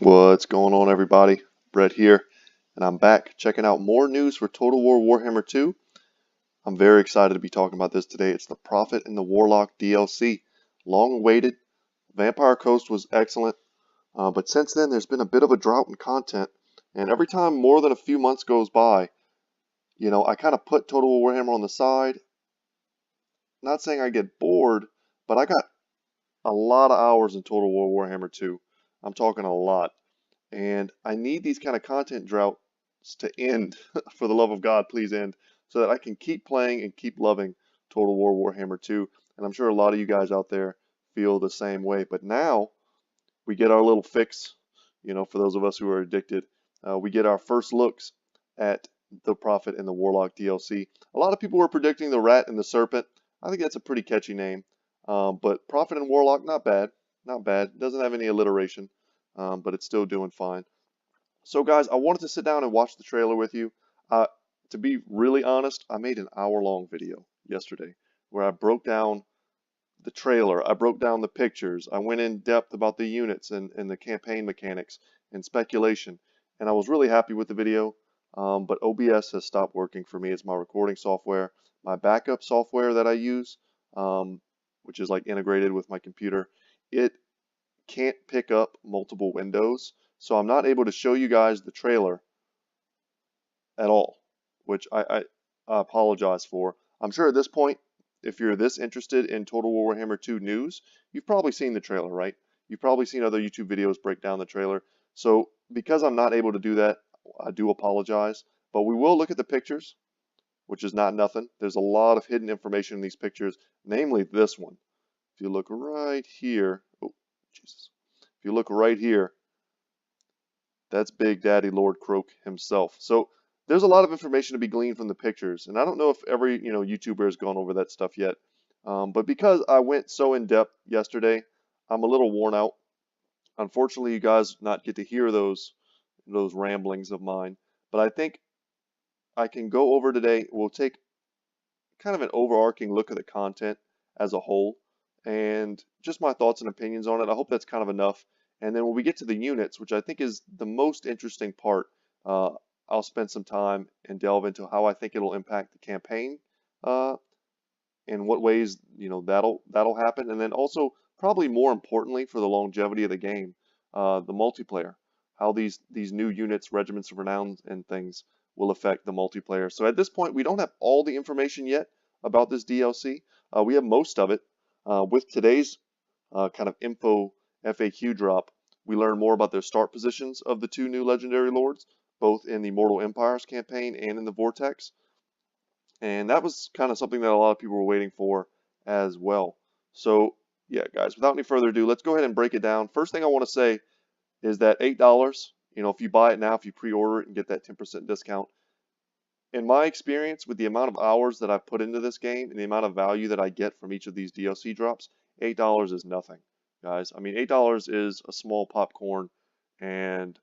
What's going on, everybody? Brett here, and I'm back checking out more news for Total War Warhammer 2. I'm very excited to be talking about this today. It's the Prophet and the Warlock DLC. Long awaited. Vampire Coast was excellent, but since then there's been a bit of a drought in content, and every time more than a few months goes by, I kind of put Total War Warhammer on the side. Not saying I get bored, but I got a lot of hours in Total War Warhammer 2. I'm talking a lot. And I need these kind of content droughts to end. For the love of God, please end, so that I can keep playing and keep loving Total War Warhammer 2. And I'm sure a lot of you guys out there feel the same way. But now we get our little fix, for those of us who are addicted. We get our first looks at the Prophet and the Warlock DLC. A lot of people were predicting the Rat and the Serpent. I think that's a pretty catchy name. But Prophet and Warlock, not bad. Not bad. Doesn't have any alliteration. But it's still doing fine. So guys, I wanted to sit down and watch the trailer with you. To be really honest, I made an hour-long video yesterday where I broke down the trailer, I broke down the pictures, I went in depth about the units and the campaign mechanics and speculation, and I was really happy with the video, but OBS has stopped working for me. It's my recording software. My backup software that I use, which is like integrated with my computer, it can't pick up multiple windows, so I'm not able to show you guys the trailer at all, which I apologize for. I'm sure at this point, if you're this interested in Total War Warhammer 2 news, you've probably seen the trailer, right? You've probably seen other YouTube videos break down the trailer. So because I'm not able to do that, I do apologize, but we will look at the pictures, which is not nothing. There's a lot of hidden information in these pictures, namely this one. If you look right here, oh, Jesus. If you look right here, that's Big Daddy Lord Croak himself. So there's a lot of information to be gleaned from the pictures, and I don't know if every YouTuber has gone over that stuff yet. But because I went so in depth yesterday, I'm a little worn out. Unfortunately, you guys not get to hear those ramblings of mine. But I think I can go over today. We'll take kind of an overarching look at the content as a whole, and just my thoughts and opinions on it. I hope that's kind of enough. And then when we get to the units, which I think is the most interesting part, I'll spend some time and delve into how I think it'll impact the campaign, in what ways that'll happen, and then also probably more importantly for the longevity of the game, the multiplayer, how these new units, regiments of renown, and things will affect the multiplayer. So at this point, we don't have all the information yet about this DLC. We have most of it. With today's kind of info FAQ drop, we learn more about the start positions of the two new legendary lords, both in the Mortal Empires campaign and in the Vortex. And that was kind of something that a lot of people were waiting for as well. So yeah, guys, without any further ado, let's go ahead and break it down. First thing I want to say is that $8, if you buy it now, if you pre-order it and get that 10% discount, in my experience, with the amount of hours that I've put into this game and the amount of value that I get from each of these DLC drops, $8 is nothing, guys. I mean, $8 is a small popcorn and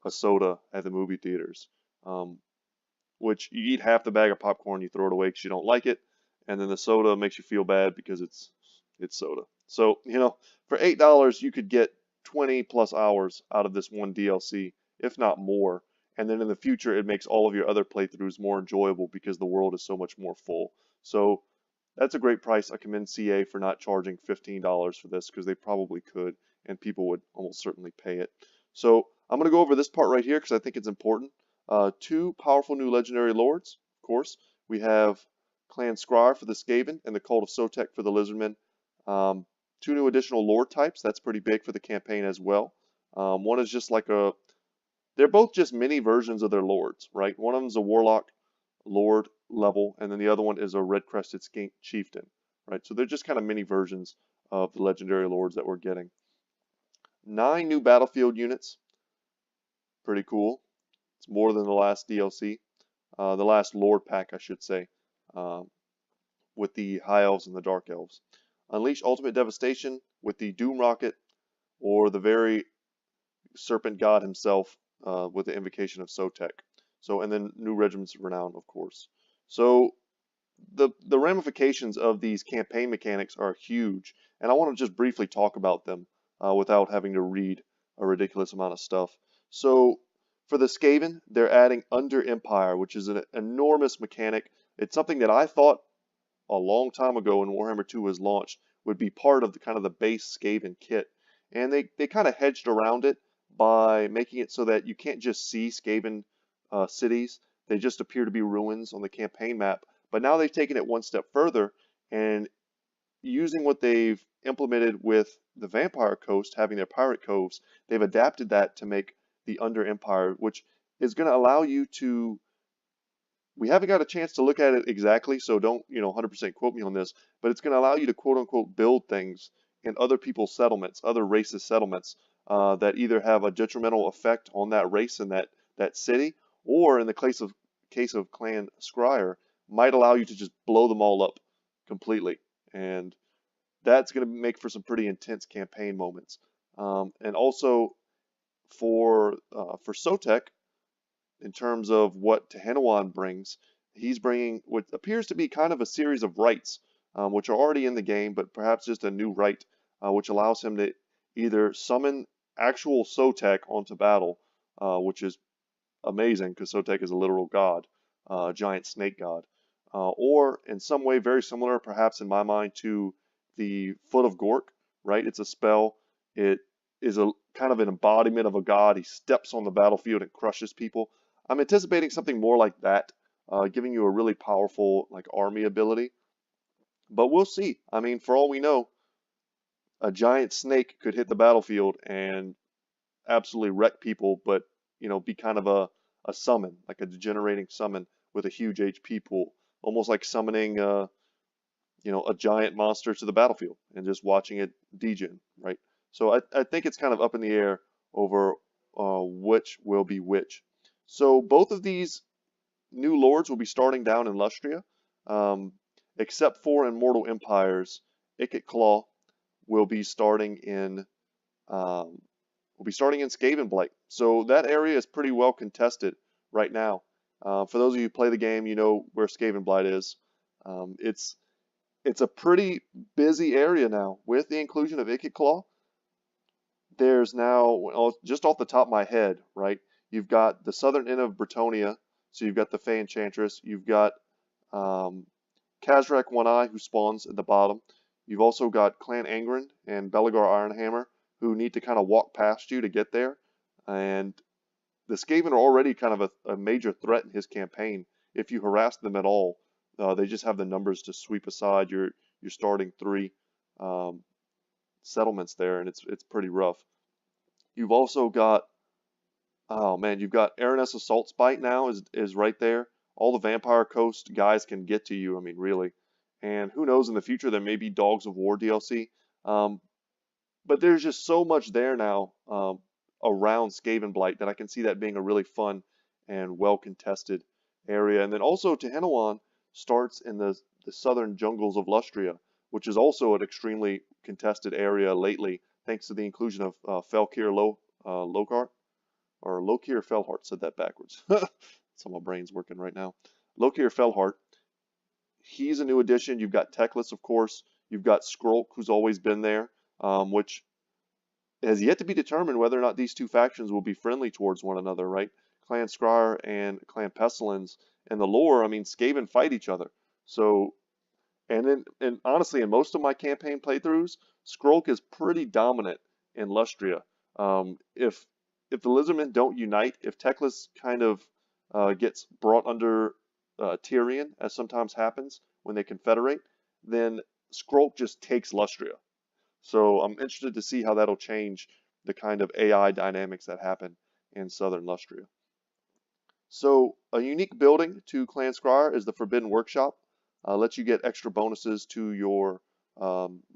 a soda at the movie theaters, which you eat half the bag of popcorn, you throw it away because you don't like it, and then the soda makes you feel bad because it's soda. So, for $8, you could get 20 plus hours out of this one DLC, if not more. And then in the future, it makes all of your other playthroughs more enjoyable because the world is so much more full. So that's a great price. I commend CA for not charging $15 for this, because they probably could, and people would almost certainly pay it. So I'm going to go over this part right here because I think it's important. Two powerful new legendary lords, of course. We have Clan Scry for the Skaven and the Cult of Sotek for the Lizardmen. Two new additional lord types. That's pretty big for the campaign as well. One is just like they're both just mini versions of their lords, right? One of them is a Warlock Lord level, and then the other one is a Red-Crested Skink Chieftain, right? So they're just kind of mini versions of the legendary lords that we're getting. 9 new battlefield units. Pretty cool. It's more than the last DLC. The last Lord pack, I should say, with the High Elves and the Dark Elves. Unleash Ultimate Devastation with the Doom Rocket, or the very Serpent God himself, with the Invocation of Sotek. So, and then new regiments of renown, of course. So the ramifications of these campaign mechanics are huge, and I want to just briefly talk about them without having to read a ridiculous amount of stuff. So for the Skaven, they're adding Under Empire, which is an enormous mechanic. It's something that I thought a long time ago when Warhammer 2 was launched would be part of the kind of the base Skaven kit. And they kind of hedged around it by making it so that you can't just see Skaven cities. They just appear to be ruins on the campaign map. But now they've taken it one step further and using what they've implemented with the Vampire Coast, having their pirate coves, they've adapted that to make the Under Empire, which is going to allow you to. We haven't got a chance to look at it exactly, so don't 100% quote me on this, but it's going to allow you to quote unquote build things in other people's settlements, other races' settlements that either have a detrimental effect on that race and that city, or in the case of Clan Scryer, might allow you to just blow them all up completely. And that's going to make for some pretty intense campaign moments. And also for Sotek, in terms of what Tehenawan brings, he's bringing what appears to be kind of a series of rights, which are already in the game, but perhaps just a new right, which allows him to either summon actual Sotek onto battle, which is amazing because Sotek is a literal god, a giant snake god, or in some way very similar, perhaps in my mind, to the Foot of Gork, right? It's a spell. It is a kind of an embodiment of a god. He steps on the battlefield and crushes people. I'm anticipating something more like that, giving you a really powerful like army ability. But we'll see. I mean, for all we know, a giant snake could hit the battlefield and absolutely wreck people, but be kind of a summon, like a degenerating summon with a huge HP pool, almost like summoning a giant monster to the battlefield and just watching it degen, right? So I think it's kind of up in the air over which will be which. So both of these new lords will be starting down in Lustria, except for Immortal Empires. Ikit Claw will be starting in Skaven. So that area is pretty well contested right now. For those of you who play the game, you know where Skaven is. It's a pretty busy area now with the inclusion of Ikit Claw. There's now, well, just off the top of my head, right? You've got the southern end of Bretonia, so you've got the Fey Enchantress. You've got Kazrak One-Eye, who spawns at the bottom. You've also got Clan Angren and Belagar Ironhammer, who need to kind of walk past you to get there. And the Skaven are already kind of a major threat in his campaign. If you harass them at all, they just have the numbers to sweep aside your starting three settlements there, and it's pretty rough. You've also got, oh man, you've got Araness Assault Spite now is right there. All the Vampire Coast guys can get to you, I mean, really. And who knows, in the future there may be Dogs of War DLC. But there's just so much there now around Skaven that I can see that being a really fun and well-contested area. And then also Tehenawan starts in the southern jungles of Lustria, which is also an extremely contested area lately, thanks to the inclusion of Felkir Lockhart, or Lokir Felhart, said that backwards. So my brain's working right now. Lokir Felhart, he's a new addition. You've got Teclis, of course. You've got Skrulk, who's always been there, which has yet to be determined whether or not these two factions will be friendly towards one another, right? Clan Scryer and Clan Pestilence. And the lore, I mean, Skaven fight each other. So, and honestly, in most of my campaign playthroughs, Skrulk is pretty dominant in Lustria. If the Lizardmen don't unite, if Teclis kind of gets brought under Tyrion, as sometimes happens when they confederate, then Skrulk just takes Lustria. So I'm interested to see how that'll change the kind of AI dynamics that happen in southern Lustria. So a unique building to Clan Scryer is the Forbidden Workshop. Lets you get extra bonuses to your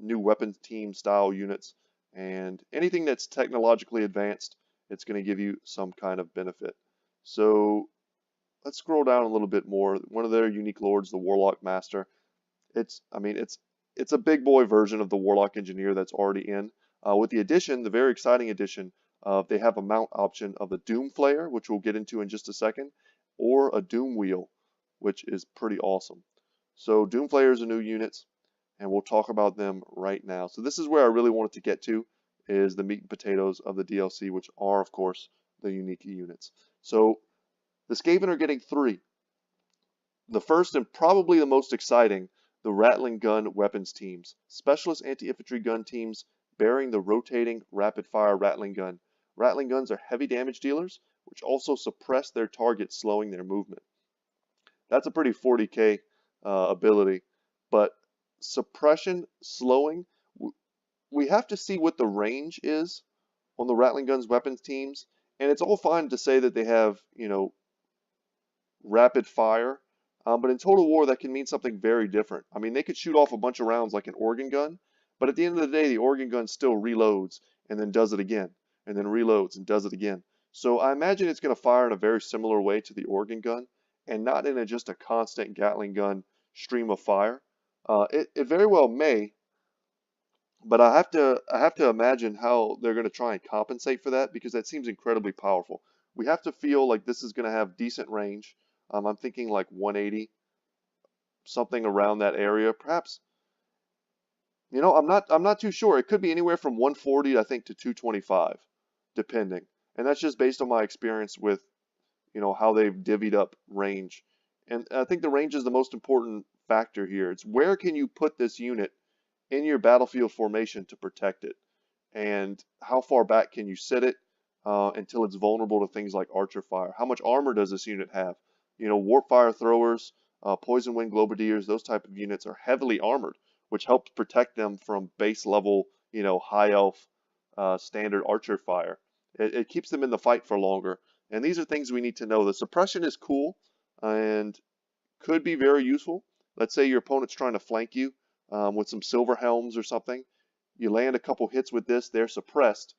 new weapons team style units, and anything that's technologically advanced, it's going to give you some kind of benefit. So let's scroll down a little bit more. One of their unique lords, the Warlock Master. It's a big boy version of the Warlock Engineer that's already in. With the addition, the very exciting addition, they have a mount option of a Doom Flayer, which we'll get into in just a second, or a Doom Wheel, which is pretty awesome. So Doom Flayers are new units, and we'll talk about them right now. So this is where I really wanted to get to, is the meat and potatoes of the DLC, which are, of course, the unique units. So the Skaven are getting 3. The first and probably the most exciting, the Rattling Gun Weapons Teams. Specialist anti-infantry gun teams bearing the rotating rapid-fire Rattling Gun. Rattling guns are heavy damage dealers, which also suppress their targets, slowing their movement. That's a pretty 40k ability, but suppression, slowing, we have to see what the range is on the Rattling Guns weapons teams, and it's all fine to say that they have, rapid fire, but in Total War that can mean something very different. I mean, they could shoot off a bunch of rounds like an organ gun, but at the end of the day, the organ gun still reloads and then does it again, and then reloads and does it again. So I imagine it's going to fire in a very similar way to the organ gun, and not in just a constant Gatling gun stream of fire. It very well may, but I have to imagine how they're going to try and compensate for that, because that seems incredibly powerful. We have to feel like this is going to have decent range. I'm thinking like 180, something around that area. Perhaps, I'm not too sure. It could be anywhere from 140, I think, to 225, depending. And that's just based on my experience with, how they've divvied up range. And I think the range is the most important factor here. It's where can you put this unit in your battlefield formation to protect it, and how far back can you sit it until it's vulnerable to things like archer fire. How much armor does this unit have? Warp fire throwers, poison wind globadiers, those type of units are heavily armored, which helps protect them from base level, high elf standard archer fire. It keeps them in the fight for longer, and these are things we need to know. The suppression is cool and could be very useful. Let's say your opponent's trying to flank you with some silver helms or something. You land a couple hits with this, they're suppressed.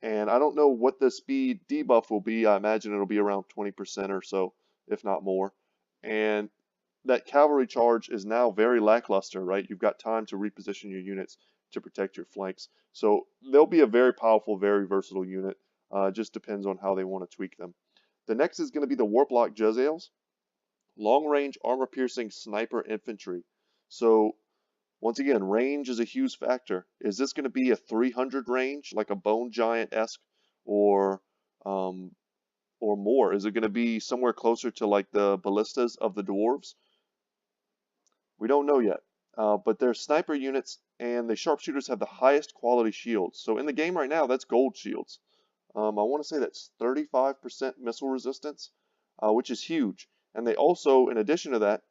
And I don't know what the speed debuff will be. I imagine it'll be around 20% or so, if not more. And that cavalry charge is now very lackluster, right? You've got time to reposition your units to protect your flanks. So they'll be a very powerful, very versatile unit. Just depends on how they want to tweak them. The next is going to be the Warlock Jezzails. Long-range, armor-piercing sniper infantry. So once again, range is a huge factor. Is this going to be a 300 range, like a Bone Giant-esque, or more? Is it going to be somewhere closer to like the ballistas of the dwarves? We don't know yet. But they're sniper units, and the sharpshooters have the highest quality shields. So in the game right now, that's gold shields. I want to say that's 35% missile resistance, which is huge. And they also, in addition to that,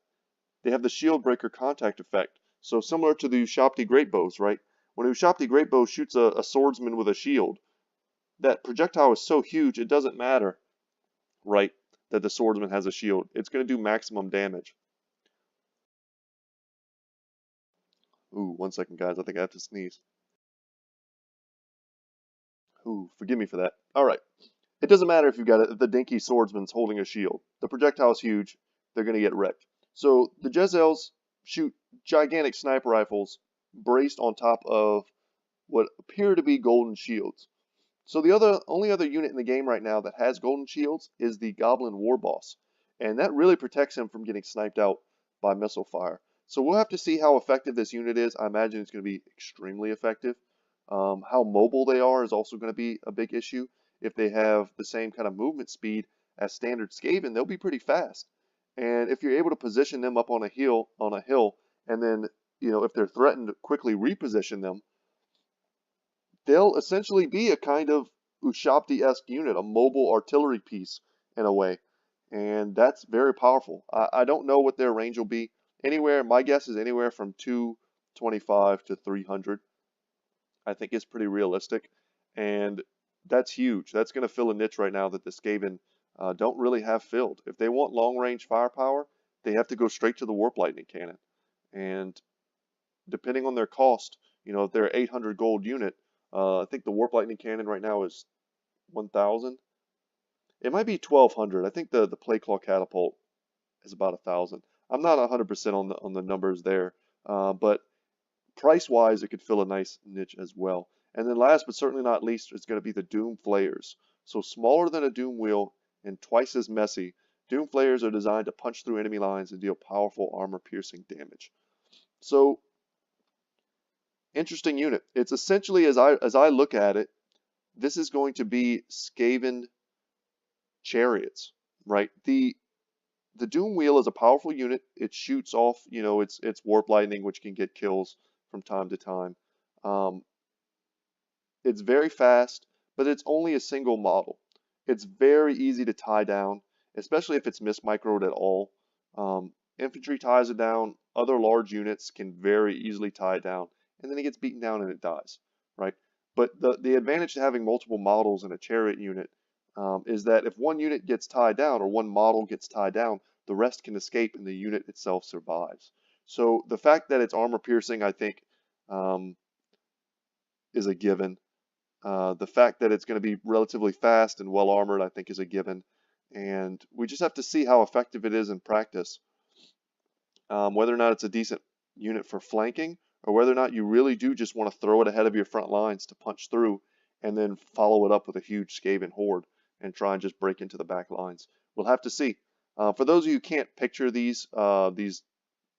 they have the shield breaker contact effect. So similar to the Ushabti great bows, right? When a Ushabti great bow shoots a swordsman with a shield, that projectile is so huge it doesn't matter, right, that the swordsman has a shield. It's going to do maximum damage. Ooh, 1 second, guys. I think I have to sneeze. Ooh, forgive me for that. All right. It doesn't matter if you've got if the dinky swordsman's holding a shield. The projectile is huge. They're going to get wrecked. So the Jezzails shoot gigantic sniper rifles braced on top of what appear to be golden shields. So the only other unit in the game right now that has golden shields is the Goblin War Boss, and that really protects him from getting sniped out by missile fire. So we'll have to see how effective this unit is. I imagine it's going to be extremely effective. How mobile they are is also going to be a big issue. If they have the same kind of movement speed as standard Skaven, they'll be pretty fast. And if you're able to position them up on a hill, and then, if they're threatened, quickly reposition them, they'll essentially be a kind of Ushabti-esque unit, a mobile artillery piece in a way. And that's very powerful. I don't know what their range will be. My guess is anywhere from 225 to 300. I think is pretty realistic. And that's huge. That's going to fill a niche right now that the Skaven don't really have filled. If they want long-range firepower, they have to go straight to the Warp Lightning Cannon. And depending on their cost, if they're an 800 gold unit, I think the Warp Lightning Cannon right now is 1,000. It might be 1,200. I think the Plague-Claw Catapult is about 1,000. I'm not 100% on the numbers there, but price-wise, it could fill a nice niche as well. And then last but certainly not least, it's going to be the Doom Flayers. So smaller than a Doom Wheel and twice as messy, Doom Flayers are designed to punch through enemy lines and deal powerful armor-piercing damage. So Interesting unit. It's essentially, as I look at it, this is going to be Skaven chariots, right? The Doom Wheel is a powerful unit. It shoots off, its warp lightning, which can get kills from time to time. Um, it's very fast, but it's only a single model. It's very easy to tie down, especially if it's mismicroed at all. Infantry ties it down. Other large units can very easily tie it down, and then it gets beaten down and it dies, right? But the advantage to having multiple models in a chariot unit is that if one unit gets tied down or one model gets tied down, the rest can escape and the unit itself survives. So the fact that it's armor piercing, I think, um, is a given. The fact that it's going to be relatively fast and well armored, I think, is a given. And we just have to see how effective it is in practice. Whether or not it's a decent unit for flanking, or whether or not you really do just want to throw it ahead of your front lines to punch through and then follow it up with a huge Skaven horde and try and just break into the back lines. We'll have to see. For those of you who can't picture these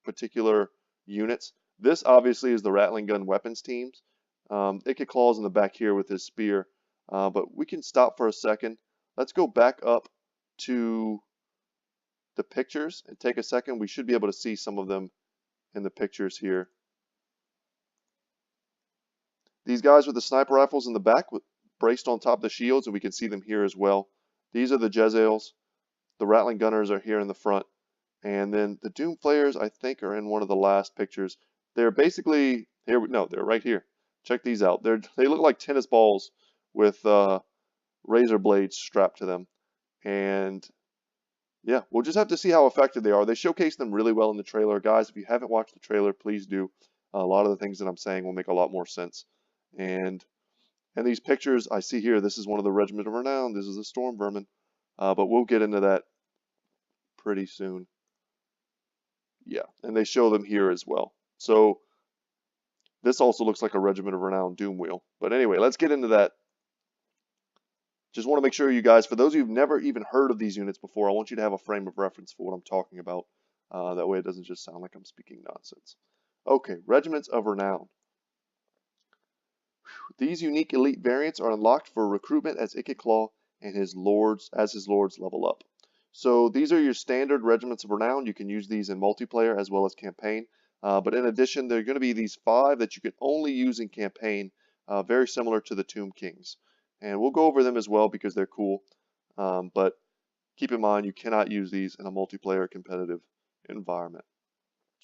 particular units, this obviously is the Rattling Gun Weapons teams. Ikit Claw's in the back here with his spear, but we can stop for a second. Let's go back up to the pictures and take a second. We should be able to see some of them in the pictures here. These guys with the sniper rifles in the back, braced on top of the shields, and we can see them here as well. These are the Jezzails. The Rattling Gunners are here in the front. And then the Doom Flayers, I think, are in one of the last pictures. They're basically, they're right here. Check these out. They look like tennis balls with razor blades strapped to them. And yeah, we'll just have to see how effective they are. They showcase them really well in the trailer. Guys, if you haven't watched the trailer, please do. A lot of the things that I'm saying will make a lot more sense. And these pictures I see here, this is one of the Regiment of Renown. This is the Storm Vermin. But we'll get into that pretty soon. Yeah, and they show them here as well. So this also looks like a Regiment of Renown Doom Wheel. But anyway, let's get into that. Just want to make sure you guys, for those of you who've never even heard of these units before, I want you to have a frame of reference for what I'm talking about. That way it doesn't just sound like I'm speaking nonsense. Okay, Regiments of Renown. These unique elite variants are unlocked for recruitment as Ikit Claw and his lords level up. So these are your standard Regiments of Renown. You can use these in multiplayer as well as campaign. But in addition, there are going to be these 5 that you can only use in campaign, very similar to the Tomb Kings. And we'll go over them as well because they're cool. But keep in mind, you cannot use these in a multiplayer competitive environment.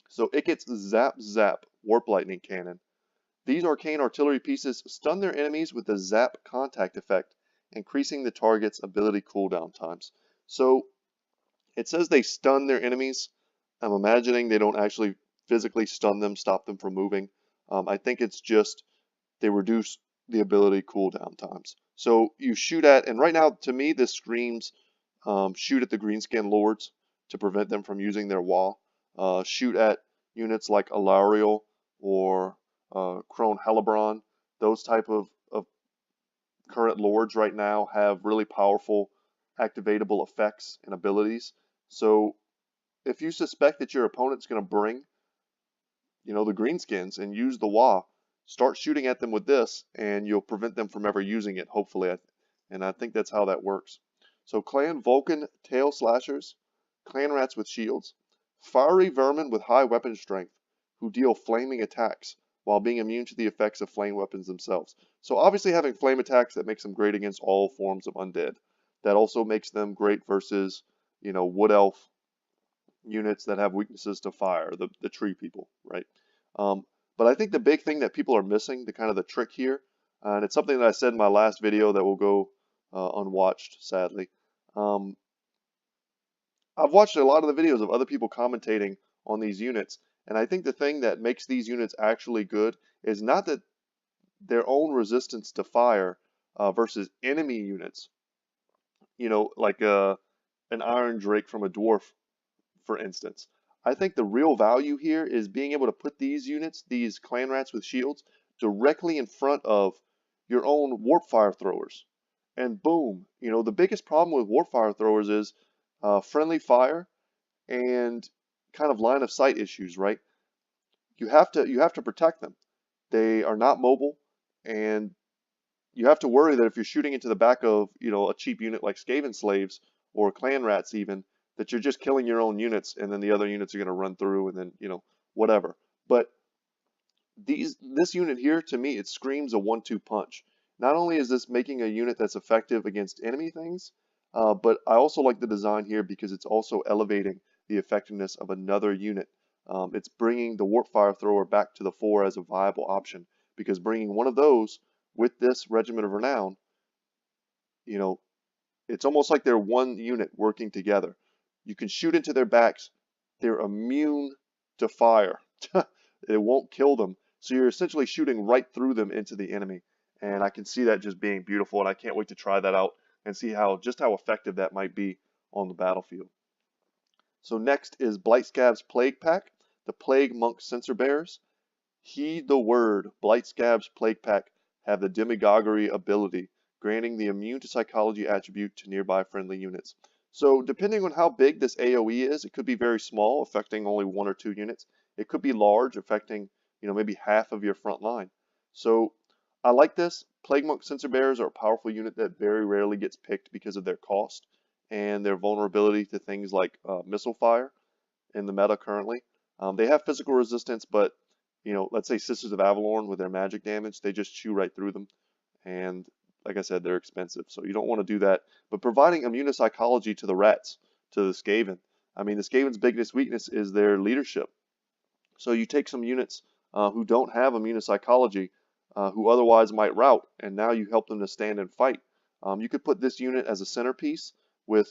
So Ikit's Zap Zap Warp Lightning Cannon. These arcane artillery pieces stun their enemies with the Zap contact effect, increasing the target's ability cooldown times. So it says they stun their enemies. I'm imagining they don't actually physically stun them, stop them from moving. I think it's just they reduce the ability cooldown times. So you shoot at, and right now to me this screams shoot at the greenskin lords to prevent them from using their wall. Shoot at units like Alariel or Crone Hellebron. Those type of current lords right now have really powerful activatable effects and abilities. So if you suspect that your opponent's going to bring, the greenskins and use the Wa, start shooting at them with this, and you'll prevent them from ever using it, hopefully. And I think that's how that works. So Clan Vulcan Tail Slashers, Clan Rats with shields, fiery vermin with high weapon strength, who deal flaming attacks while being immune to the effects of flame weapons themselves. So obviously having flame attacks, that makes them great against all forms of undead. That also makes them great versus, wood elf units that have weaknesses to fire, the tree people, right? But I think the big thing that people are missing, the trick here, and it's something that I said in my last video that will go unwatched, sadly. I've watched a lot of the videos of other people commentating on these units, and I think the thing that makes these units actually good is not that their own resistance to fire versus enemy units, like an Iron Drake from a dwarf, for instance. I think the real value here is being able to put these units, these clan rats with shields, directly in front of your own warp fire throwers. And boom, the biggest problem with warp fire throwers is friendly fire and kind of line of sight issues, right? You have to protect them. They are not mobile, and you have to worry that if you're shooting into the back of, a cheap unit like Skaven slaves or clan rats even, that you're just killing your own units, and then the other units are going to run through, and then, whatever. But this unit here, to me, it screams a 1-2 punch. Not only is this making a unit that's effective against enemy things, but I also like the design here because it's also elevating the effectiveness of another unit. It's bringing the Warp Fire Thrower back to the fore as a viable option, because bringing one of those with this Regiment of Renown, you know, it's almost like they're one unit working together. You can shoot into their backs. They're immune to fire. It won't kill them. So you're essentially shooting right through them into the enemy. And I can see that just being beautiful, and I can't wait to try that out and see just how effective that might be on the battlefield. So next is Blightscab's Plague Pack, the Plague Monk Censer Bearers. Heed the word. Blightscab's Plague Pack have the Demagoguery ability, granting the immune to psychology attribute to nearby friendly units. So depending on how big this AoE is, it could be very small, affecting only 1 or 2 units. It could be large, affecting, maybe half of your front line. So I like this. Plague Monk Censer Bearers are a powerful unit that very rarely gets picked because of their cost and their vulnerability to things like missile fire in the meta currently. They have physical resistance, but let's say Sisters of Avalorn with their magic damage, they just chew right through them. And like I said, they're expensive, so you don't want to do that. But providing immunopsychology to the rats, to the Skaven. I mean, the Skaven's biggest weakness is their leadership. So you take some units who don't have immunopsychology, who otherwise might rout, and now you help them to stand and fight. You could put this unit as a centerpiece with,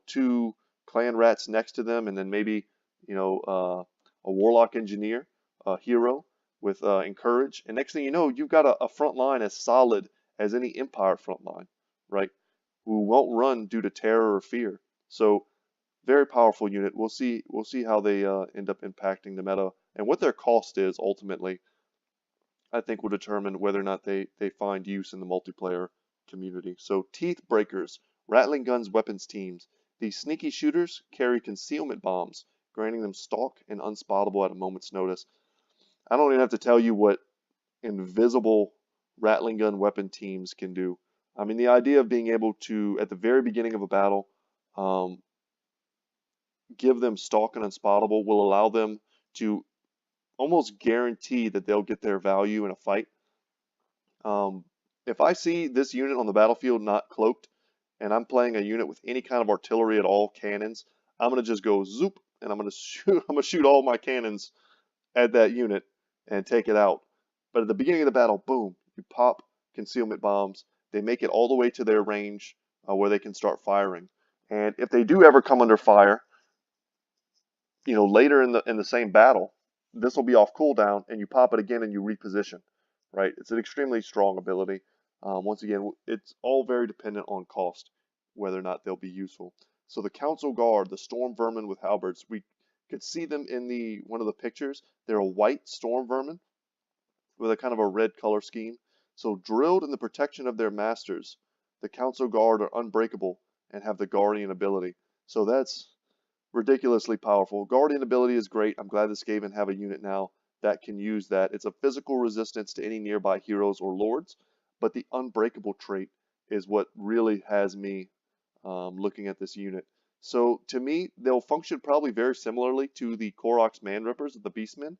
2 clan rats next to them, and then maybe, a Warlock engineer, a hero with Encourage. And next thing you know, you've got a front line as solid as any Empire front line, right? Who won't run due to terror or fear. So very powerful unit. We'll see how they end up impacting the meta, and what their cost is ultimately, I think will determine whether or not they find use in the multiplayer community. So Teeth Breakers, Rattling Guns Weapons Teams. These sneaky shooters carry concealment bombs, granting them stalk and unspottable at a moment's notice. I don't even have to tell you what invisible rattling gun weapon teams can do. I mean, the idea of being able to, at the very beginning of a battle, give them stalk and unspottable will allow them to almost guarantee that they'll get their value in a fight. If I see this unit on the battlefield not cloaked, and I'm playing a unit with any kind of artillery at all, cannons, I'm gonna just go zoop, and I'm gonna shoot all my cannons at that unit and take it out. But at the beginning of the battle, boom, you pop concealment bombs. They make it all the way to their range where they can start firing. And if they do ever come under fire, later in the same battle, this will be off cooldown, and you pop it again and you reposition, right? It's an extremely strong ability. Once again, it's all very dependent on cost, whether or not they'll be useful. So the Council Guard, the Storm Vermin with halberds, we could see them in one of the pictures. They're a white Storm Vermin with a kind of a red color scheme. So drilled in the protection of their masters, the Council Guard are unbreakable and have the Guardian ability. So that's ridiculously powerful. Guardian ability is great. I'm glad the Skaven have a unit now that can use that. It's a physical resistance to any nearby heroes or lords, but the unbreakable trait is what really has me looking at this unit. So to me, they'll function probably very similarly to the Koroks Man Rippers of the Beastmen.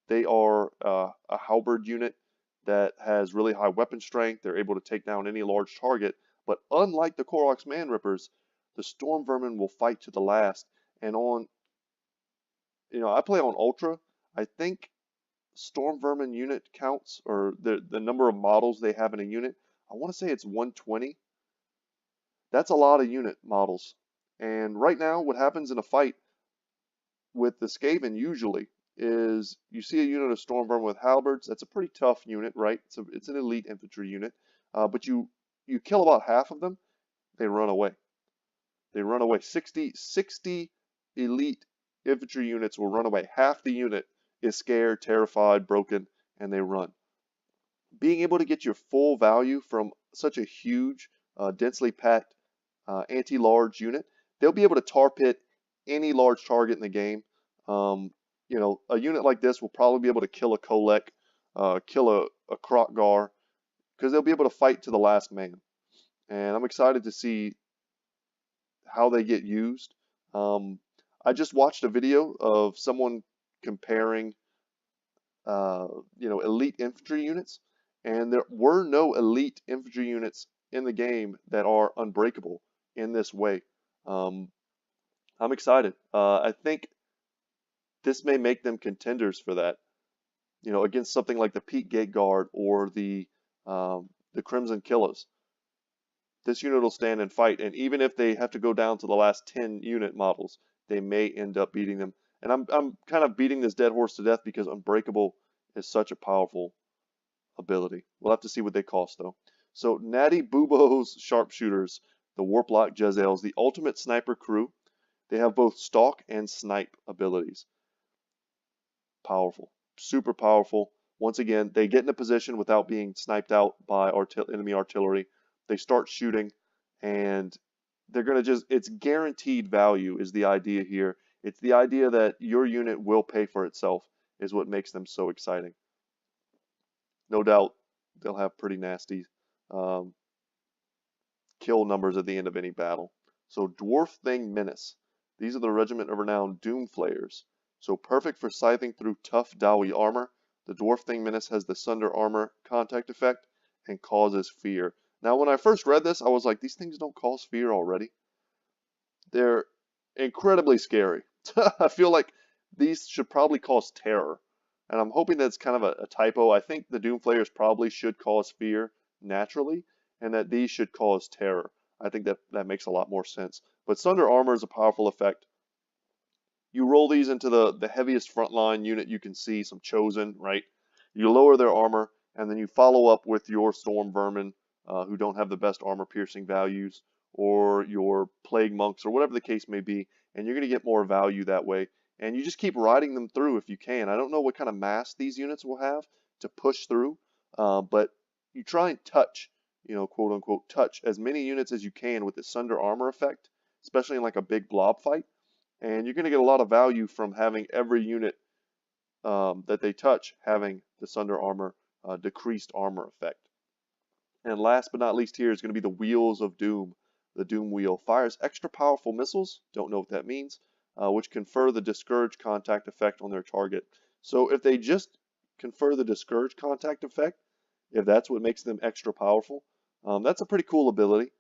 They are a halberd unit that has really high weapon strength. They're able to take down any large target, but unlike the Koroks Man Rippers, the Storm Vermin will fight to the last. And I play on Ultra. I think Storm Vermin unit counts, or the number of models they have in a unit, I want to say it's 120. That's a lot of unit models. And right now, what happens in a fight with the Skaven usually is you see a unit of Storm Vermin with halberds. That's a pretty tough unit, right? It's an elite infantry unit. But you kill about half of them, they run away. They run away. 60 elite infantry units will run away. Half the unit is scared, terrified, broken, and they run. Being able to get your full value from such a huge, densely packed anti-large unit, they'll be able to tar pit any large target in the game. A unit like this will probably be able to kill a Kolek kill a Krokgar, because they'll be able to fight to the last man. And I'm excited to see how they get used. Um, I just watched a video of someone comparing, uh, elite infantry units, and there were no elite infantry units in the game that are unbreakable in this way. Um, I'm excited. I think this may make them contenders for that. Against something like the Peak Gate Guard or the Crimson Killers. This unit will stand and fight, and even if they have to go down to the last 10 unit models, they may end up beating them. And I'm kind of beating this dead horse to death because Unbreakable is such a powerful ability. We'll have to see what they cost though. So Natty Bubo's Sharpshooters, the Warlock Jezzails, the ultimate sniper crew. They have both stalk and snipe abilities. Powerful, super powerful. Once again, they get in a position without being sniped out by enemy artillery. They start shooting, and they're going to it's guaranteed value is the idea here. It's the idea that your unit will pay for itself is what makes them so exciting. No doubt they'll have pretty nasty um, kill numbers at the end of any battle. So Dwarf Thing Menace. These are the Regiment of Renown Doomflayers. So perfect for scything through tough Dowie armor. The Dwarf Thing Menace has the Sunder Armor contact effect and causes fear. Now when I first read this, I was like, these things don't cause fear already? They're incredibly scary. I feel like these should probably cause terror. And I'm hoping that's kind of a typo. I think the Doomflayers probably should cause fear naturally, and that these should cause terror. I think that makes a lot more sense. But Sunder Armor is a powerful effect. You roll these into the heaviest frontline unit you can see, some Chosen, right? You lower their armor, and then you follow up with your Storm Vermin, who don't have the best armor piercing values, or your Plague Monks, or whatever the case may be, and you're going to get more value that way. And you just keep riding them through if you can. I don't know what kind of mass these units will have to push through, but you try and touch, quote unquote, touch as many units as you can with the Sunder Armor effect, especially in like a big blob fight. And you're going to get a lot of value from having every unit that they touch having the Sunder Armor decreased armor effect. And last but not least here is going to be the Wheels of Doom. The Doom Wheel fires extra powerful missiles, don't know what that means, which confer the Discourage contact effect on their target. So if they just confer the Discourage contact effect, if that's what makes them extra powerful, that's a pretty cool ability.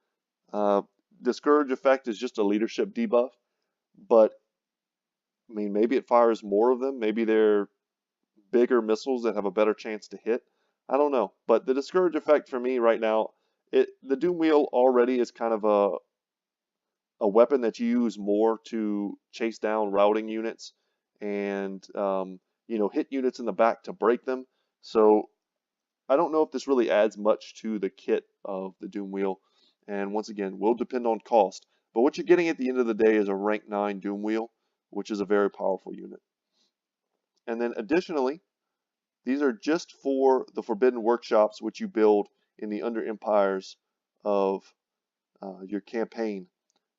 Discourage effect is just a leadership debuff, but I mean, maybe it fires more of them. Maybe they're bigger missiles that have a better chance to hit. I don't know. But the Discourage effect for me right now, the Doom Wheel already is kind of a weapon that you use more to chase down routing units and hit units in the back to break them. So I don't know if this really adds much to the kit of the Doom Wheel. And once again, will depend on cost. But what you're getting at the end of the day is a rank 9 Doom Wheel, which is a very powerful unit. And then additionally, these are just for the Forbidden Workshops, which you build in the Under Empires of your campaign.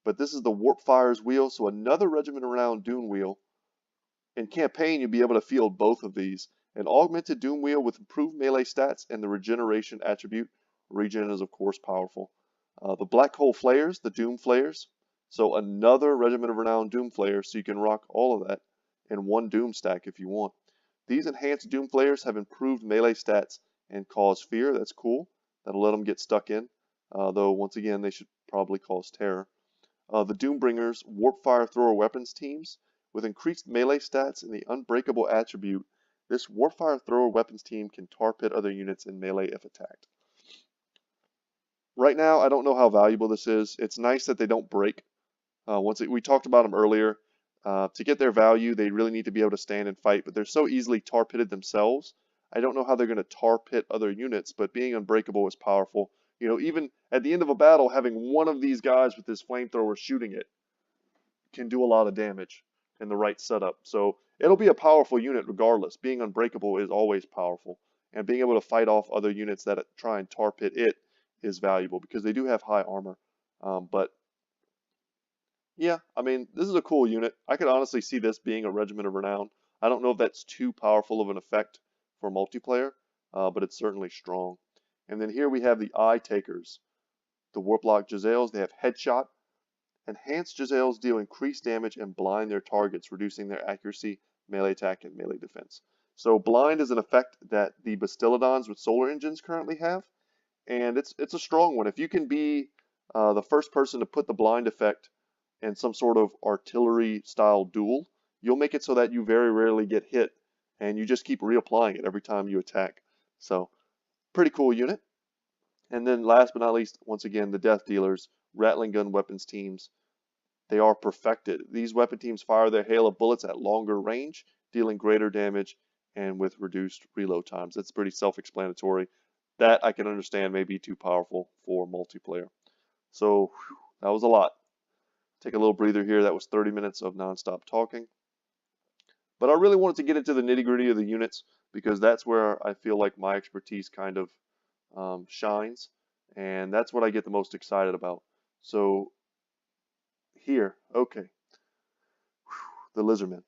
But this is the Warpfire's Wheel, so another Regiment Around Doom Wheel. In campaign, you'll be able to field both of these. An augmented Doom Wheel with improved melee stats and the regeneration attribute. Regen is, of course, powerful. The Black Hole Flayers, the Doom Flayers. So another Regiment of Renown Doom Flayers, so you can rock all of that in one Doom stack if you want. These enhanced Doom Flayers have improved melee stats and cause fear. That's cool. That'll let them get stuck in. Though, once again, they should probably cause terror. The Doombringers Warpfire Thrower Weapons teams. With increased melee stats and the Unbreakable attribute, this Warpfire Thrower Weapons team can tar pit other units in melee if attacked. Right now, I don't know how valuable this is. It's nice that they don't break. We talked about them earlier. To get their value, they really need to be able to stand and fight, but they're so easily tar pitted themselves. I don't know how they're going to tar pit other units, but being unbreakable is powerful. Even at the end of a battle, having one of these guys with his flamethrower shooting it can do a lot of damage in the right setup. So it'll be a powerful unit regardless. Being unbreakable is always powerful, and being able to fight off other units that try and tar pit it is valuable because they do have high armor. But yeah, I mean, this is a cool unit. I could honestly see this being a Regiment of Renown. I don't know if that's too powerful of an effect for multiplayer, but it's certainly strong. And then here we have the Eye Takers, the Warlock Jezzails. They have Headshot. Enhanced Jezzails deal increased damage and blind their targets, reducing their accuracy, melee attack, and melee defense. So blind is an effect that the Bastiladons with solar engines currently have, and it's a strong one. If you can be the first person to put the blind effect in some sort of artillery style duel, you'll make it so that you very rarely get hit, and you just keep reapplying it every time you attack. So pretty cool unit. And then last but not least, once again, the Death Dealers, Rattling Gun Weapons teams. They are perfected. These weapon teams fire their hail of bullets at longer range, dealing greater damage and with reduced reload times. That's pretty self-explanatory. That I can understand may be too powerful for multiplayer. So that was a lot. Take a little breather here. That was 30 minutes of nonstop talking. But I really wanted to get into the nitty-gritty of the units because that's where I feel like my expertise kind of shines, and that's what I get the most excited about. So here, okay, the Lizardmen,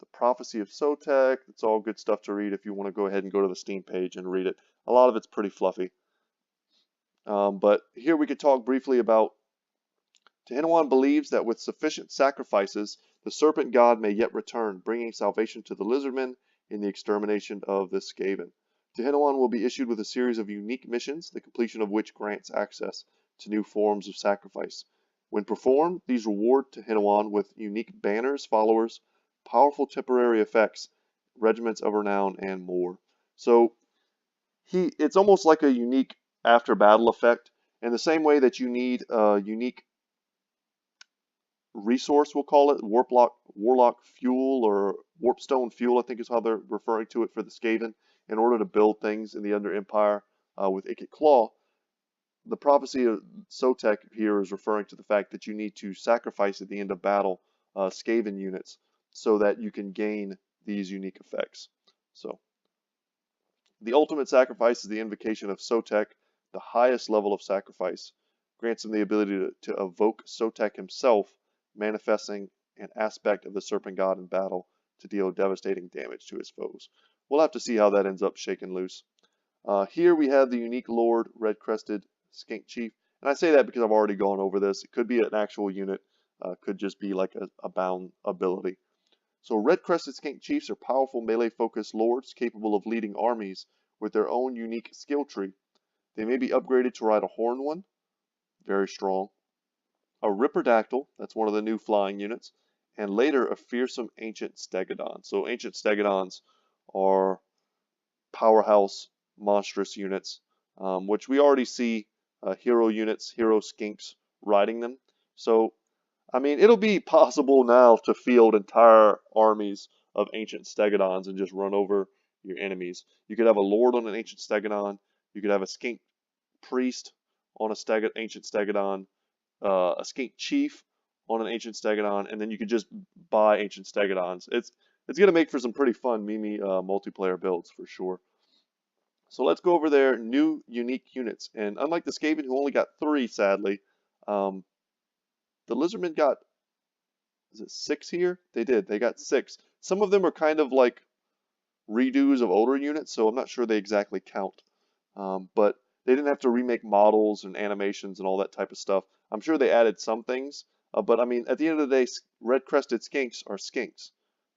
the Prophecy of Sotek. It's all good stuff to read if you want to go ahead and go to the Steam page and read it. A lot of it's pretty fluffy, but here we could talk briefly about Tehinawan believes that with sufficient sacrifices, the Serpent God may yet return, bringing salvation to the Lizardmen in the extermination of the Skaven. Tehinawan will be issued with a series of unique missions, the completion of which grants access to new forms of sacrifice. When performed, these reward Tehinawan with unique banners, followers, powerful temporary effects, regiments of renown, and more. So it's almost like a unique after-battle effect, in the same way that you need a unique resource, we'll call it, Warlock fuel or Warpstone fuel, I think is how they're referring to it for the Skaven, in order to build things in the Under Empire with Ikit Claw. The Prophecy of Sotek here is referring to the fact that you need to sacrifice at the end of battle Skaven units so that you can gain these unique effects. So the ultimate sacrifice is the invocation of Sotek, the highest level of sacrifice. Grants him the ability to evoke Sotek himself, manifesting an aspect of the Serpent God in battle to deal devastating damage to his foes. We'll have to see how that ends up shaken loose. Here we have the unique Lord, Red-Crested Skink Chief. And I say that because I've already gone over this. It could be an actual unit, could just be like a bound ability. So Red-Crested Skink Chiefs are powerful melee-focused lords capable of leading armies with their own unique skill tree. They may be upgraded to ride a horned one, very strong, a Ripperdactyl, that's one of the new flying units, and later a fearsome Ancient Stegodon. So Ancient Stegodons are powerhouse monstrous units, which we already see hero units, hero skinks riding them. So I mean, it'll be possible now to field entire armies of Ancient Stegodons and just run over your enemies. You could have a Lord on an Ancient Stegodon. You could have a Skink Priest on a Ancient Stegodon, a Skink Chief on an Ancient Stegodon, and then you could just buy Ancient Stegodons. It's going to make for some pretty fun Mimi multiplayer builds for sure. So let's go over their new unique units. And unlike the Skaven, who only got 3, sadly, the Lizardmen got, is it 6 here? They did. They got 6. Some of them are kind of like redos of older units, so I'm not sure they exactly count. But they didn't have to remake models and animations and all that type of stuff. I'm sure they added some things, but I mean, at the end of the day, Red-Crested Skinks are Skinks.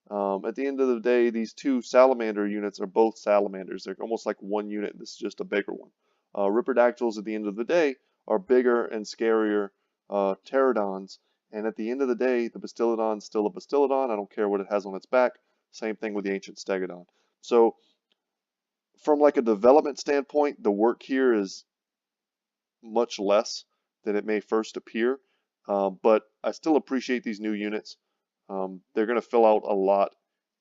At the end of the day, these 2 Salamander units are both Salamanders. They're almost like one unit. This is just a bigger one. Ripperdactyls, at the end of the day, are bigger and scarier pterodons, and at the end of the day, the Bastiladon's still a Bastiladon. I don't care what it has on its back. Same thing with the Ancient Stegodon. So, from like a development standpoint, the work here is much less than it may first appear, but I still appreciate these new units. They're going to fill out a lot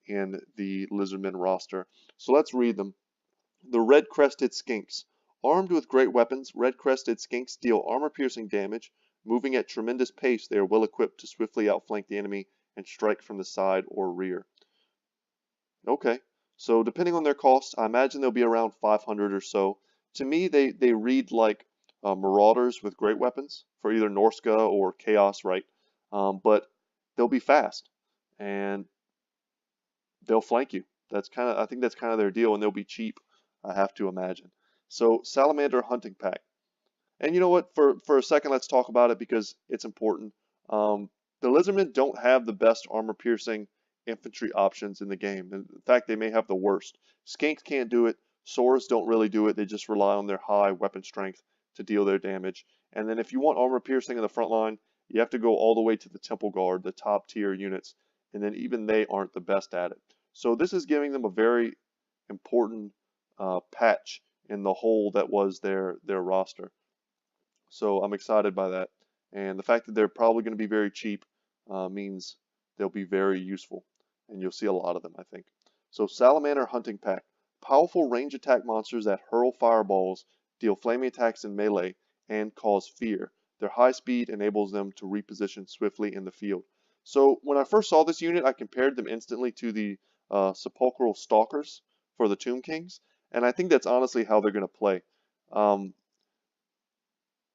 in the Lizardmen roster. So let's read them. The Red-Crested Skinks. Armed with great weapons, Red-Crested Skinks deal armor-piercing damage. Moving at tremendous pace, they are well equipped to swiftly outflank the enemy and strike from the side or rear. Okay, so depending on their cost, I imagine they'll be around 500 or so. To me, they read like Marauders with great weapons for either Norska or Chaos, right? But they'll be fast and they'll flank you. I think that's kind of their deal, and they'll be cheap, I have to imagine. So Salamander Hunting Pack. And you know what? For a second, let's talk about it because it's important. Um, the Lizardmen don't have the best armor-piercing infantry options in the game. In fact, they may have the worst. Skanks can't do it. Swords don't really do it. They just rely on their high weapon strength to deal their damage. And then if you want armor-piercing in the front line, you have to go all the way to the Temple Guard, the top tier units. And then even they aren't the best at it. So this is giving them a very important patch in the hole that was their roster. So I'm excited by that. And the fact that they're probably going to be very cheap means they'll be very useful. And you'll see a lot of them, I think. So Salamander Hunting Pack. Powerful range attack monsters that hurl fireballs, deal flaming attacks in melee, and cause fear. Their high speed enables them to reposition swiftly in the field. So when I first saw this unit, I compared them instantly to the Sepulchral Stalkers for the Tomb Kings. And I think that's honestly how they're going to play. And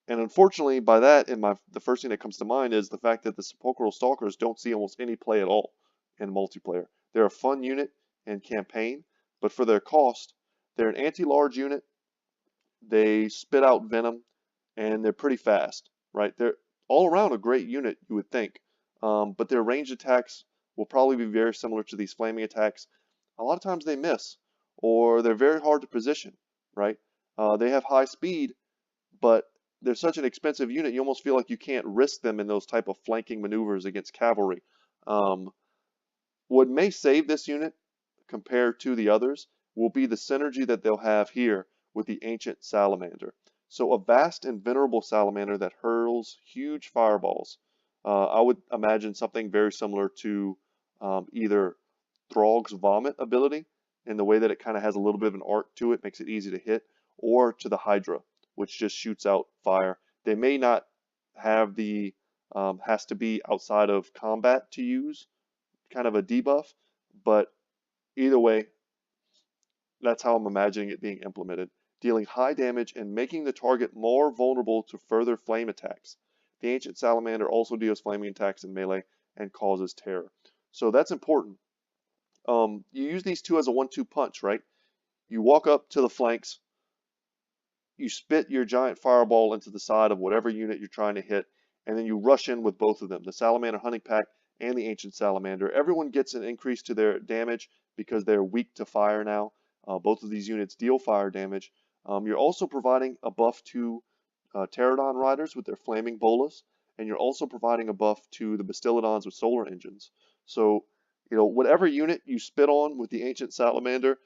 unfortunately, by that, the first thing that comes to mind is the fact that the Sepulchral Stalkers don't see almost any play at all in multiplayer. They're a fun unit in campaign, but for their cost, they're an anti-large unit. They spit out venom, and they're pretty fast, right? They're all around a great unit, you would think, but their ranged attacks will probably be very similar to these flaming attacks. A lot of times they miss, or they're very hard to position, right? They have high speed, but they're such an expensive unit, you almost feel like you can't risk them in those type of flanking maneuvers against cavalry. What may save this unit compared to the others will be the synergy that they'll have here with the ancient salamander. So a vast and venerable salamander that hurls huge fireballs. I would imagine something very similar to either Throg's vomit ability in the way that it kind of has a little bit of an arc to it, makes it easy to hit, or to the Hydra, which just shoots out fire. They may not have the has to be outside of combat to use kind of a debuff, but either way, that's how I'm imagining it being implemented, dealing high damage and making the target more vulnerable to further flame attacks. The Ancient Salamander also deals flaming attacks in melee and causes terror. So that's important. You use these two as a 1-2 punch, right? You walk up to the flanks, you spit your giant fireball into the side of whatever unit you're trying to hit, and then you rush in with both of them, the Salamander Hunting Pack and the Ancient Salamander. Everyone gets an increase to their damage because they're weak to fire now. Both of these units deal fire damage. You're also providing a buff to Pterodon riders with their flaming bolas, and you're also providing a buff to the Bastiladons with solar engines. So, whatever unit you spit on with the Ancient Salamander,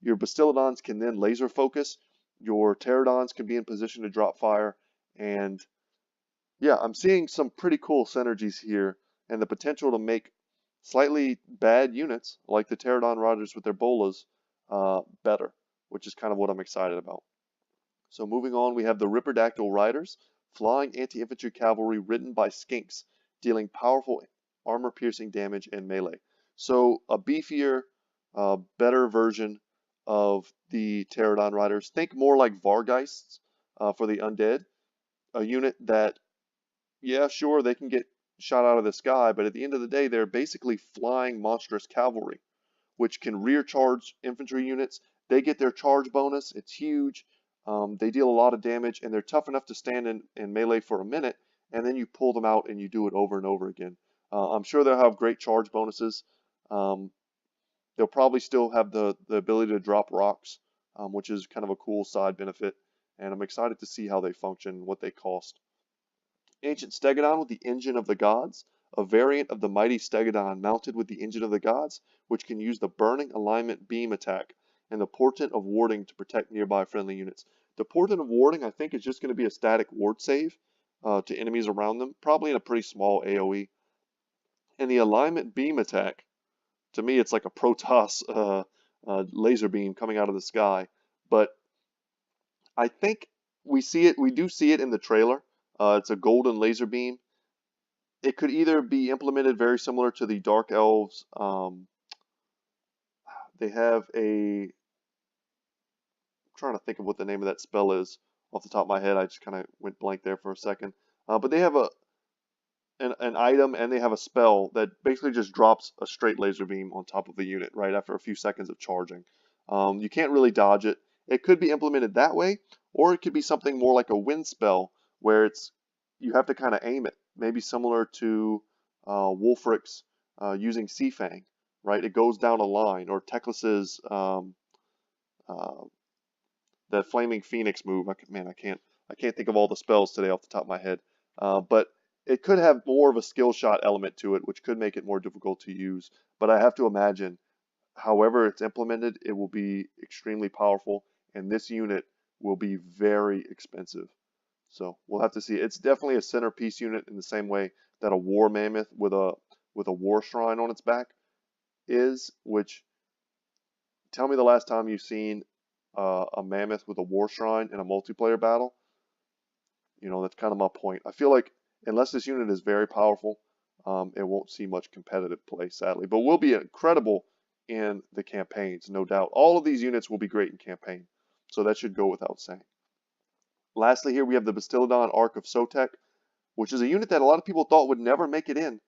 your Bastiladons can then laser focus. Your Pterodons can be in position to drop fire, and yeah, I'm seeing some pretty cool synergies here and the potential to make slightly bad units like the Pterodon Riders with their bolas better, which is kind of what I'm excited about. So moving on, we have the Ripperdactyl Riders, flying anti-infantry cavalry ridden by skinks, dealing powerful armor-piercing damage in melee. So a beefier, better version of the Pterodon Riders. Think more like Vargeists for the undead, a unit that, yeah, sure, they can get shot out of the sky, but at the end of the day, they're basically flying monstrous cavalry, which can rear charge infantry units. They get their charge bonus. It's huge. They deal a lot of damage, and they're tough enough to stand in melee for a minute, and then you pull them out and you do it over and over again. I'm sure they'll have great charge bonuses. They'll probably still have the ability to drop rocks, which is kind of a cool side benefit, and I'm excited to see how they function and what they cost. Ancient Stegodon with the Engine of the Gods, a variant of the mighty Stegodon mounted with the Engine of the Gods, which can use the Burning Alignment Beam attack and the Portent of Warding to protect nearby friendly units. The Portent of Warding, I think, is just going to be a static ward save to enemies around them, probably in a pretty small AoE. And the Alignment Beam attack, to me, it's like a Protoss laser beam coming out of the sky, but I think we do see it in the trailer. It's a golden laser beam. It could either be implemented very similar to the Dark Elves. They have I'm trying to think of what the name of that spell is off the top of my head. I just kind of went blank there for a second. But they have an item, and they have a spell that basically just drops a straight laser beam on top of the unit right after a few seconds of charging. You can't really dodge it. It could be implemented that way, or it could be something more like a wind spell where you have to kind of aim it, maybe similar to Wulfric's using Sea Fang, right? It goes down a line, or Teclis's uh, the Flaming Phoenix move. Man, I can't think of all the spells today off the top of my head. But it could have more of a skill shot element to it, which could make it more difficult to use. But I have to imagine, however it's implemented, it will be extremely powerful, and this unit will be very expensive. So we'll have to see. It's definitely a centerpiece unit in the same way that a war mammoth with a war shrine on its back is. Which, tell me the last time you've seen a mammoth with a war shrine in a multiplayer battle. You know, that's kind of my point. I feel like unless this unit is very powerful, it won't see much competitive play, sadly. But will be incredible in the campaigns, no doubt. All of these units will be great in campaign, so that should go without saying. Lastly, here we have the Bastiladon Ark of Sotek, which is a unit that a lot of people thought would never make it in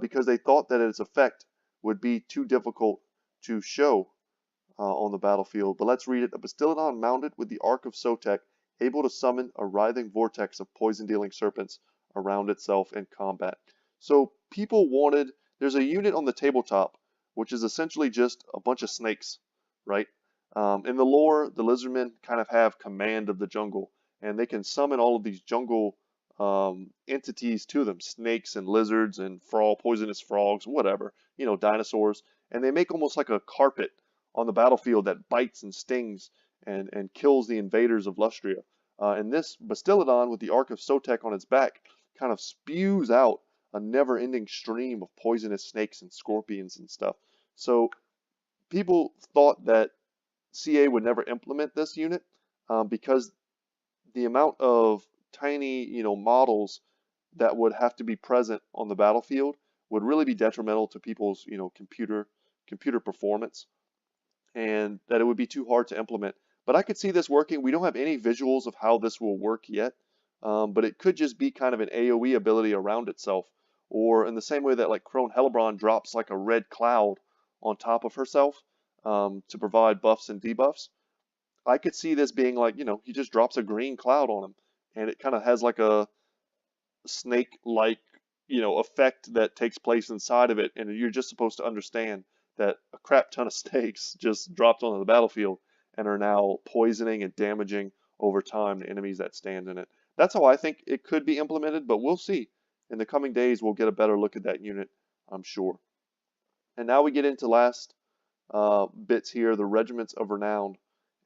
because they thought that its effect would be too difficult to show on the battlefield. But let's read it. A Bastiladon mounted with the Ark of Sotek, able to summon a writhing vortex of poison-dealing serpents around itself in combat. So people wanted, there's a unit on the tabletop, which is essentially just a bunch of snakes, right? In the lore, the Lizardmen kind of have command of the jungle, and they can summon all of these jungle entities to them, snakes and lizards and poisonous frogs, whatever, you know, dinosaurs, and they make almost like a carpet on the battlefield that bites and stings and kills the invaders of Lustria. And this Bastiladon with the Ark of Sotek on its back kind of spews out a never-ending stream of poisonous snakes and scorpions and stuff. So people thought that CA would never implement this unit because the amount of tiny, you know, models that would have to be present on the battlefield would really be detrimental to people's, you know, computer performance, and that it would be too hard to implement. But I could see this working. We don't have any visuals of how this will work yet, but it could just be kind of an AoE ability around itself, or in the same way that like Crone Hellebron drops like a red cloud on top of herself to provide buffs and debuffs. I could see this being like, you know, he just drops a green cloud on him, and it kind of has like a snake-like, you know, effect that takes place inside of it, and you're just supposed to understand that a crap ton of snakes just dropped onto the battlefield and are now poisoning and damaging over time the enemies that stand in it. That's how I think it could be implemented, but we'll see. In the coming days, we'll get a better look at that unit, I'm sure. And now we get into last bits here, the regiments of renown.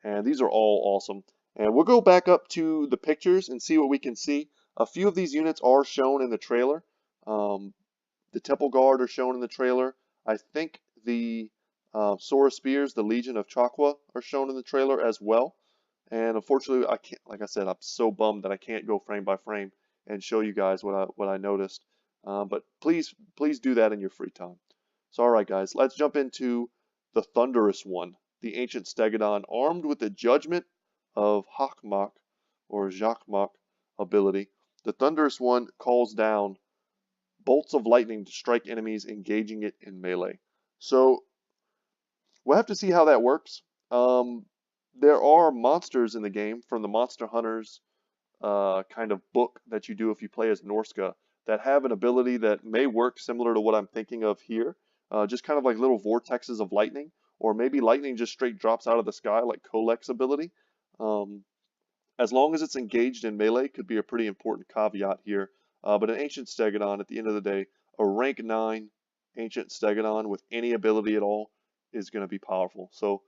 And these are all awesome. And we'll go back up to the pictures and see what we can see. A few of these units are shown in the trailer. The Temple Guard are shown in the trailer. I think the Sora Spears, the Legion of Chakwa, are shown in the trailer as well. And unfortunately, I can't. Like I said, I'm so bummed that I can't go frame by frame and show you guys what I noticed. But please do that in your free time. So, all right, guys, let's jump into the Thunderous One, the ancient Stegodon, armed with the Judgment of Hakmak or Jakmak ability. The Thunderous One calls down bolts of lightning to strike enemies engaging it in melee. So we'll have to see how that works. There are monsters in the game from the Monster Hunters kind of book that you do if you play as Norska that have an ability that may work similar to what I'm thinking of here. Just kind of like little vortexes of lightning, or maybe lightning just straight drops out of the sky like Kolek's ability. As long as it's engaged in melee, could be a pretty important caveat here. But an Ancient Stegodon, at the end of the day, a rank 9 Ancient Stegodon with any ability at all is going to be powerful. So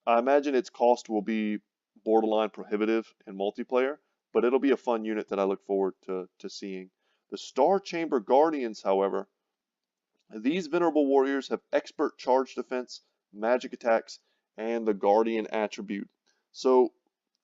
I imagine its cost will be borderline prohibitive in multiplayer, but it'll be a fun unit that I look forward to seeing. The Star Chamber Guardians, however, these venerable warriors have expert charge defense, magic attacks, and the Guardian attribute. So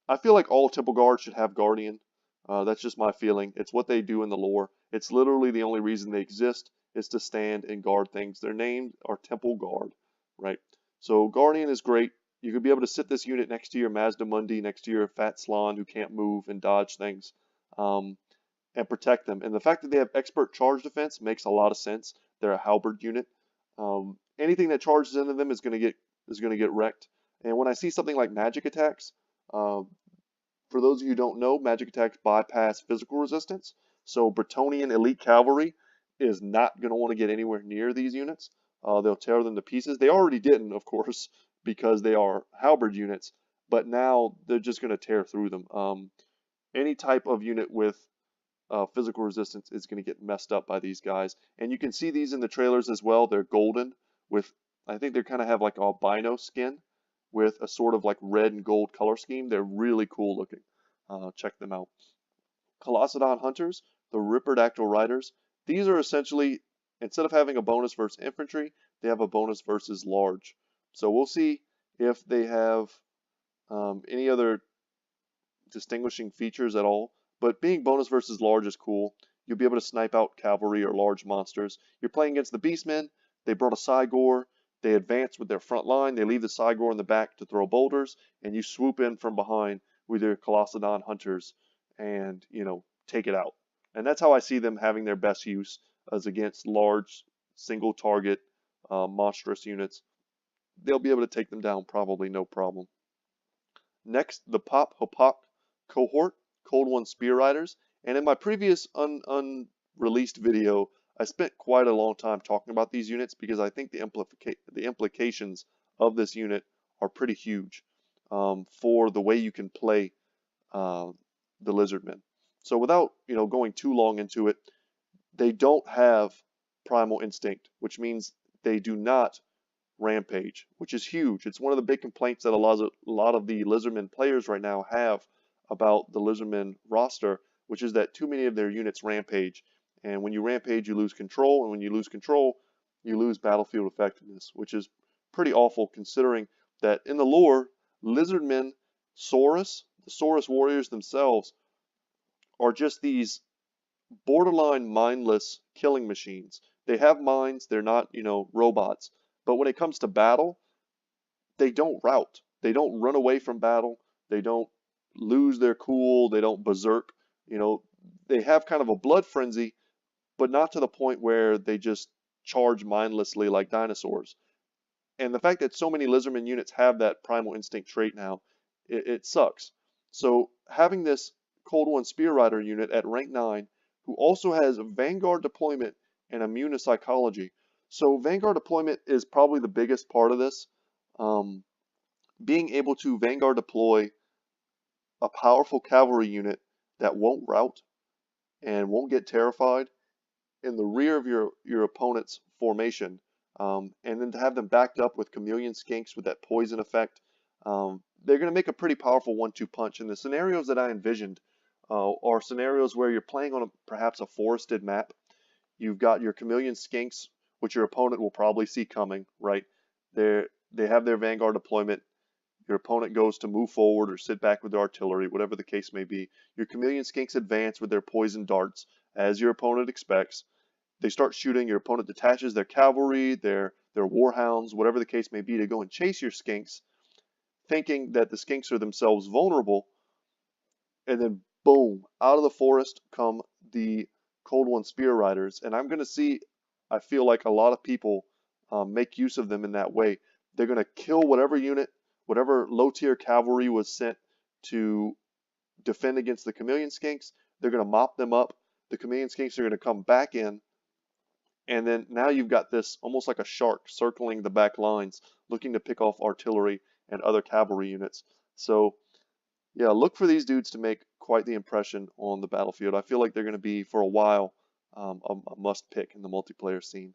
I feel like all Temple Guards should have Guardian. That's just my feeling. It's what they do in the lore. It's literally the only reason they exist is to stand and guard things. Their names are Temple Guard, right? So Guardian is great. You could be able to sit this unit next to your Mazda Mundi, next to your Fat Slan who can't move and dodge things. And and protect them. And the fact that they have expert charge defense makes a lot of sense. They're a halberd unit. Anything that charges into them is going to get wrecked. And when I see something like magic attacks, uh, for those of you who don't know, magic attacks bypass physical resistance. So Bretonnian elite cavalry is not going to want to get anywhere near these units. They'll tear them to pieces. They already didn't, of course, because they are halberd units, but now they're just going to tear through them. Any type of unit with physical resistance is going to get messed up by these guys. And you can see these in the trailers as well. They're golden with, I think they kind of have like albino skin with a sort of like red and gold color scheme. They're really cool looking. Check them out. Colossadon Hunters, the Ripperdactyl Riders. These are essentially, instead of having a bonus versus infantry, they have a bonus versus large. So we'll see if they have any other distinguishing features at all. But being bonus versus large is cool. You'll be able to snipe out cavalry or large monsters. You're playing against the Beastmen. They brought a Cygor. They advance with their front line. They leave the Cygor in the back to throw boulders, and you swoop in from behind with your Colossadon Hunters and, take it out. And that's how I see them having their best use, as against large, single target, monstrous units. They'll be able to take them down probably no problem. Next, the Pop Hopok cohort, Cold One Spear Riders. And in my previous unreleased video, I spent quite a long time talking about these units because I think the implications of this unit are pretty huge for the way you can play the Lizardmen. So without going too long into it, they don't have Primal Instinct, which means they do not rampage, which is huge. It's one of the big complaints that a lot of the Lizardmen players right now have about the Lizardmen roster, which is that too many of their units rampage. And when you rampage, you lose control, and when you lose control, you lose battlefield effectiveness, which is pretty awful considering that in the lore, Lizardmen, Saurus, the Saurus warriors themselves, are just these borderline mindless killing machines. They have minds, they're not, robots. But when it comes to battle, they don't rout. They don't run away from battle. They don't lose their cool. They don't berserk. They have kind of a blood frenzy, but not to the point where they just charge mindlessly like dinosaurs. And the fact that so many Lizardmen units have that primal instinct trait now, it sucks. So having this Cold One Spear Rider unit at rank 9, who also has Vanguard deployment and immune to psychology. So Vanguard deployment is probably the biggest part of this. Being able to Vanguard deploy a powerful cavalry unit that won't rout and won't get terrified in the rear of your opponent's formation, and then to have them backed up with Chameleon Skinks with that poison effect, they're going to make a pretty powerful 1-2 punch. And the scenarios that I envisioned are scenarios where you're playing on perhaps a forested map. You've got your Chameleon Skinks, which your opponent will probably see coming, right? They have their Vanguard deployment. Your opponent goes to move forward or sit back with their artillery, whatever the case may be. Your Chameleon Skinks advance with their poison darts, as your opponent expects. They start shooting. Your opponent detaches their cavalry, their warhounds, whatever the case may be, to go and chase your Skinks, thinking that the Skinks are themselves vulnerable. And then, boom, out of the forest come the Cold One Spear Riders. And I'm going to see, I feel like a lot of people make use of them in that way. They're going to kill whatever unit, whatever low-tier cavalry was sent to defend against the Chameleon Skinks. They're going to mop them up. The Chameleon Skinks are going to come back in. And then now you've got this almost like a shark circling the back lines, looking to pick off artillery and other cavalry units. So, yeah, look for these dudes to make quite the impression on the battlefield. I feel like they're going to be, for a while, a must-pick in the multiplayer scene.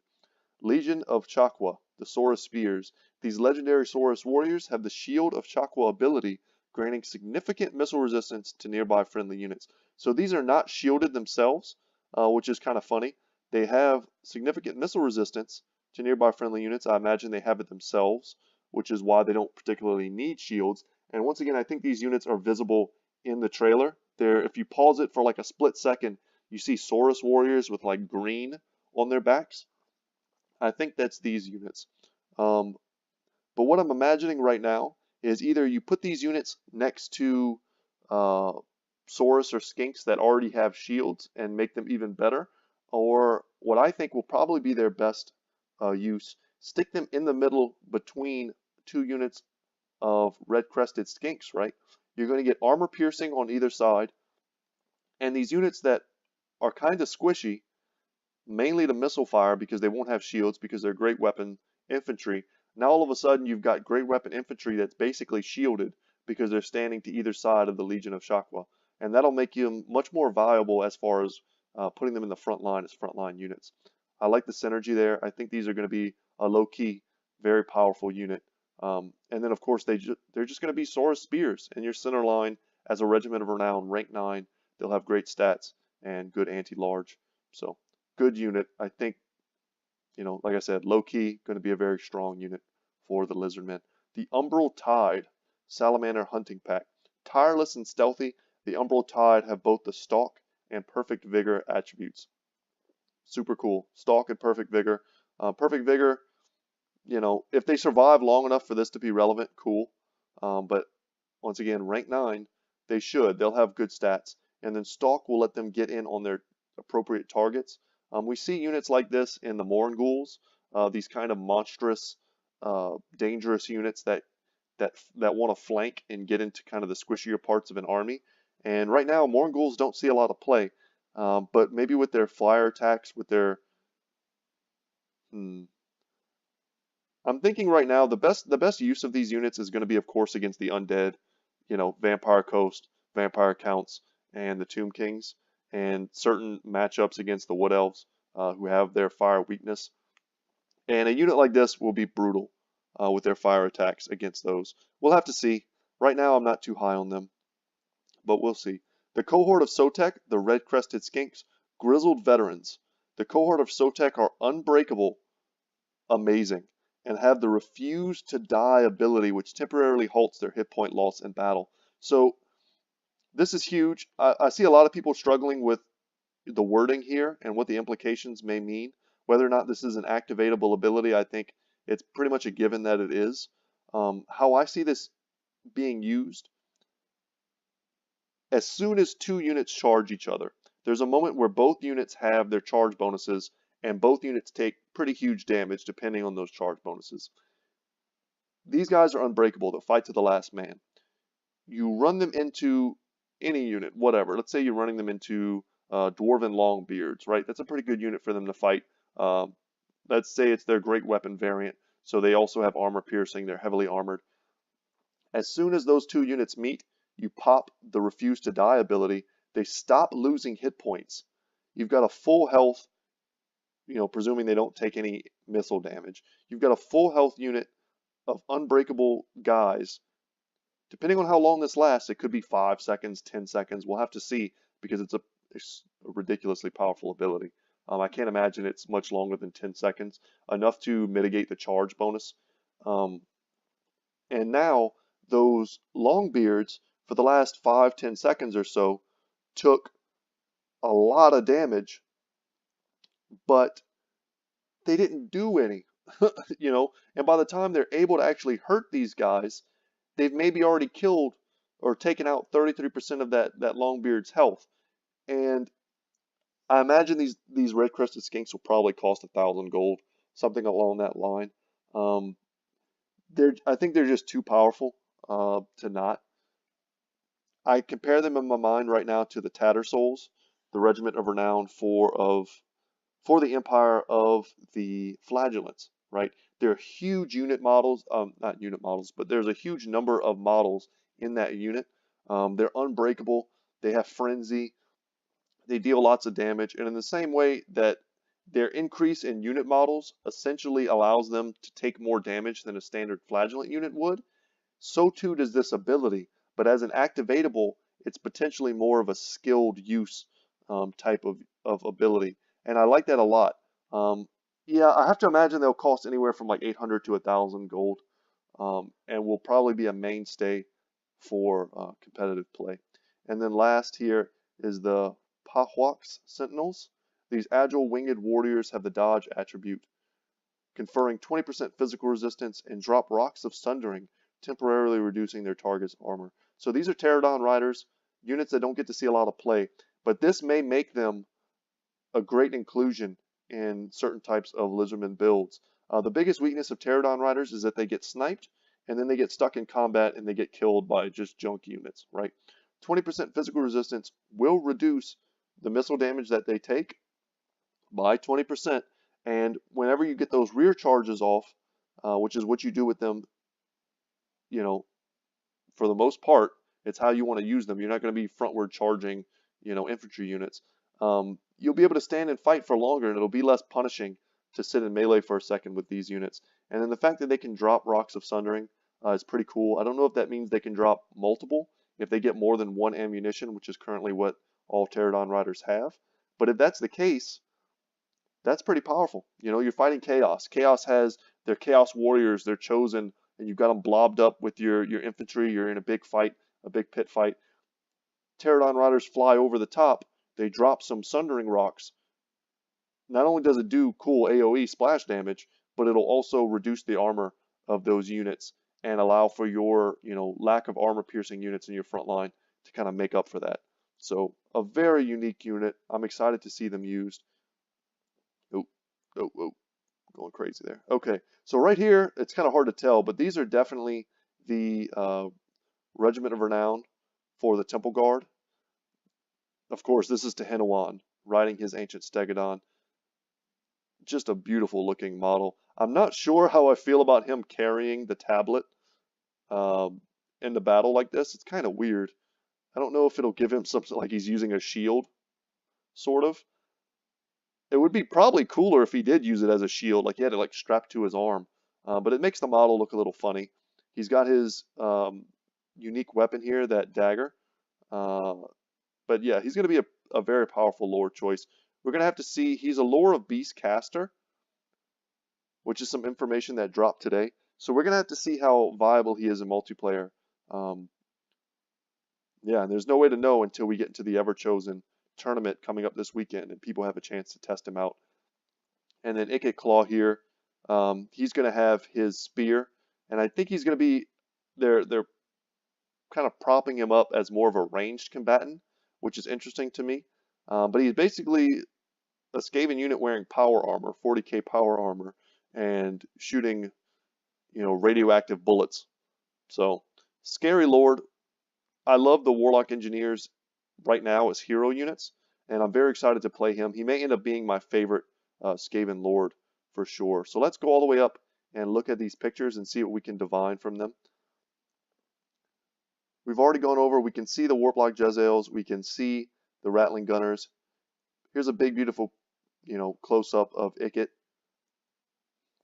Legion of Chakwa, the Saurus Spears. These legendary Saurus warriors have the Shield of Chakwa ability, granting significant missile resistance to nearby friendly units. So these are not shielded themselves, which is kind of funny. They have significant missile resistance to nearby friendly units. I imagine they have it themselves, which is why they don't particularly need shields. And once again, I think these units are visible in the trailer. If you pause it for like a split second, you see Saurus warriors with like green on their backs. I think that's these units. But what I'm imagining right now is either you put these units next to Saurus or Skinks that already have shields and make them even better, or what I think will probably be their best use, stick them in the middle between two units of red-crested Skinks, right? You're going to get armor piercing on either side, and these units that are kind of squishy, mainly to missile fire because they won't have shields because they're great weapon infantry. Now all of a sudden you've got great weapon infantry that's basically shielded because they're standing to either side of the Legion of Shakwa. And that'll make you much more viable as far as putting them in the front line as frontline units. I like the synergy there. I think these are going to be a low-key, very powerful unit. And then of course they're just going to be Saurus Spears in your center line as a Regiment of Renown, rank 9. They'll have great stats and good anti-large. So good unit. I think, like I said, low-key, going to be a very strong unit for the Lizardmen. The Umbral Tide Salamander Hunting Pack. Tireless and stealthy, the Umbral Tide have both the Stalk and Perfect Vigor attributes. Super cool. Stalk and Perfect Vigor. Perfect Vigor, if they survive long enough for this to be relevant, cool. But once again, rank 9, they should. They'll have good stats. And then Stalk will let them get in on their appropriate targets. We see units like this in the Mournguls, these kind of monstrous, dangerous units that want to flank and get into kind of the squishier parts of an army. And right now, Mournguls don't see a lot of play, but maybe with their flyer attacks, with their I'm thinking right now the best use of these units is going to be, of course, against the undead, Vampire Coast, Vampire Counts, and the Tomb Kings, and certain matchups against the Wood Elves who have their fire weakness. And a unit like this will be brutal with their fire attacks against those. We'll have to see. Right now, I'm not too high on them, but we'll see. The cohort of Sotek, the red-crested Skinks, grizzled veterans. The cohort of Sotek are unbreakable, amazing, and have the refuse to die ability, which temporarily halts their hit point loss in battle. So this is huge. I see a lot of people struggling with the wording here and what the implications may mean. Whether or not this is an activatable ability, I think it's pretty much a given that it is. How I see this being used, as soon as two units charge each other, there's a moment where both units have their charge bonuses and both units take pretty huge damage depending on those charge bonuses. These guys are unbreakable. They'll fight to the last man. You run them into any unit, whatever. Let's say you're running them into Dwarven Longbeards, right? That's a pretty good unit for them to fight. Let's say it's their great weapon variant, so they also have armor piercing. They're heavily armored. As soon as those two units meet, you pop the Refuse to Die ability. They stop losing hit points. You've got a full health, presuming they don't take any missile damage. You've got a full health unit of unbreakable guys. Depending on how long this lasts, it could be 5 seconds, 10 seconds. We'll have to see because it's a ridiculously powerful ability. I can't imagine it's much longer than 10 seconds, enough to mitigate the charge bonus. And now those Longbeards, for the last 5-10 seconds or so, took a lot of damage, but they didn't do any, and by the time they're able to actually hurt these guys, they've maybe already killed or taken out 33% of that Longbeard's health. And I imagine these red-crested Skinks will probably cost 1,000 gold, something along that line. I think they're just too powerful to not. I compare them in my mind right now to the Tattersouls, the Regiment of Renown for the Empire of the Flagellants, right? They're huge unit models, not unit models, but there's a huge number of models in that unit. They're unbreakable. They have frenzy. They deal lots of damage, and in the same way that their increase in unit models essentially allows them to take more damage than a standard flagellant unit would, so too does this ability. But as an activatable, it's potentially more of a skilled use type of ability, and I like that a lot. Yeah, I have to imagine they'll cost anywhere from like 800 to 1,000 gold, and will probably be a mainstay for competitive play. And then last here is the Pahwaks Sentinels. These agile winged warriors have the dodge attribute, conferring 20% physical resistance and drop rocks of sundering, temporarily reducing their target's armor. So these are Pterodon riders. units that don't get to see a lot of play, but this may make them a great inclusion in certain types of Lizardmen builds. The biggest weakness of Pterodon Riders is that they get sniped and then they get stuck in combat and they get killed by just junk units, right? 20% physical resistance will reduce the missile damage that they take by 20%. And whenever you get those rear charges off, which is what you do with them, you know, for the most part, it's how you want to use them. You're not going to be frontward charging, infantry units. You'll be able to stand and fight for longer, and it'll be less punishing to sit in melee for a second with these units. And then the fact that they can drop Rocks of Sundering is pretty cool. I don't know if that means they can drop multiple, if they get more than one ammunition, which is currently what all Pterodon Riders have. But if that's the case, that's pretty powerful. You're fighting Chaos. Chaos has their Chaos Warriors, they're chosen, and you've got them blobbed up with your infantry. You're in a big fight, a big pit fight. Pterodon Riders fly over the top. They drop some Sundering Rocks. Not only does it do cool AoE splash damage, but it'll also reduce the armor of those units and allow for your, lack of armor piercing units in your front line to kind of make up for that. So a very unique unit. I'm excited to see them used. Oh, going crazy there. Okay, so right here, it's kind of hard to tell, but these are definitely the Regiment of Renown for the Temple Guard. Of course, this is Tehinawan riding his ancient Stegodon. Just a beautiful looking model. I'm not sure how I feel about him carrying the tablet in the battle like this. It's kind of weird. I don't know if it'll give him something like he's using a shield, sort of. It would be probably cooler if he did use it as a shield, like he had it like strapped to his arm. But it makes the model look a little funny. He's got his unique weapon here, that dagger. But yeah, he's going to be a very powerful lore choice. We're going to have to see, he's a lore of Beast Caster, which is some information that dropped today. So we're going to have to see how viable he is in multiplayer. Yeah, and there's no way to know until we get into the Ever-Chosen tournament coming up this weekend and people have a chance to test him out. And then Ikit Claw here, he's going to have his spear, and I think he's going to be, they're kind of propping him up as more of a ranged combatant, which is interesting to me. But he's basically a Skaven unit wearing power armor, 40k power armor, and shooting, radioactive bullets. So, scary lord. I love the Warlock Engineers right now as hero units, and I'm very excited to play him. He may end up being my favorite Skaven Lord for sure. So let's go all the way up and look at these pictures and see what we can divine from them. We've already gone over, we can see the Warplock Jezzails, we can see the Rattling Gunners. Here's a big, beautiful, close-up of Ikit.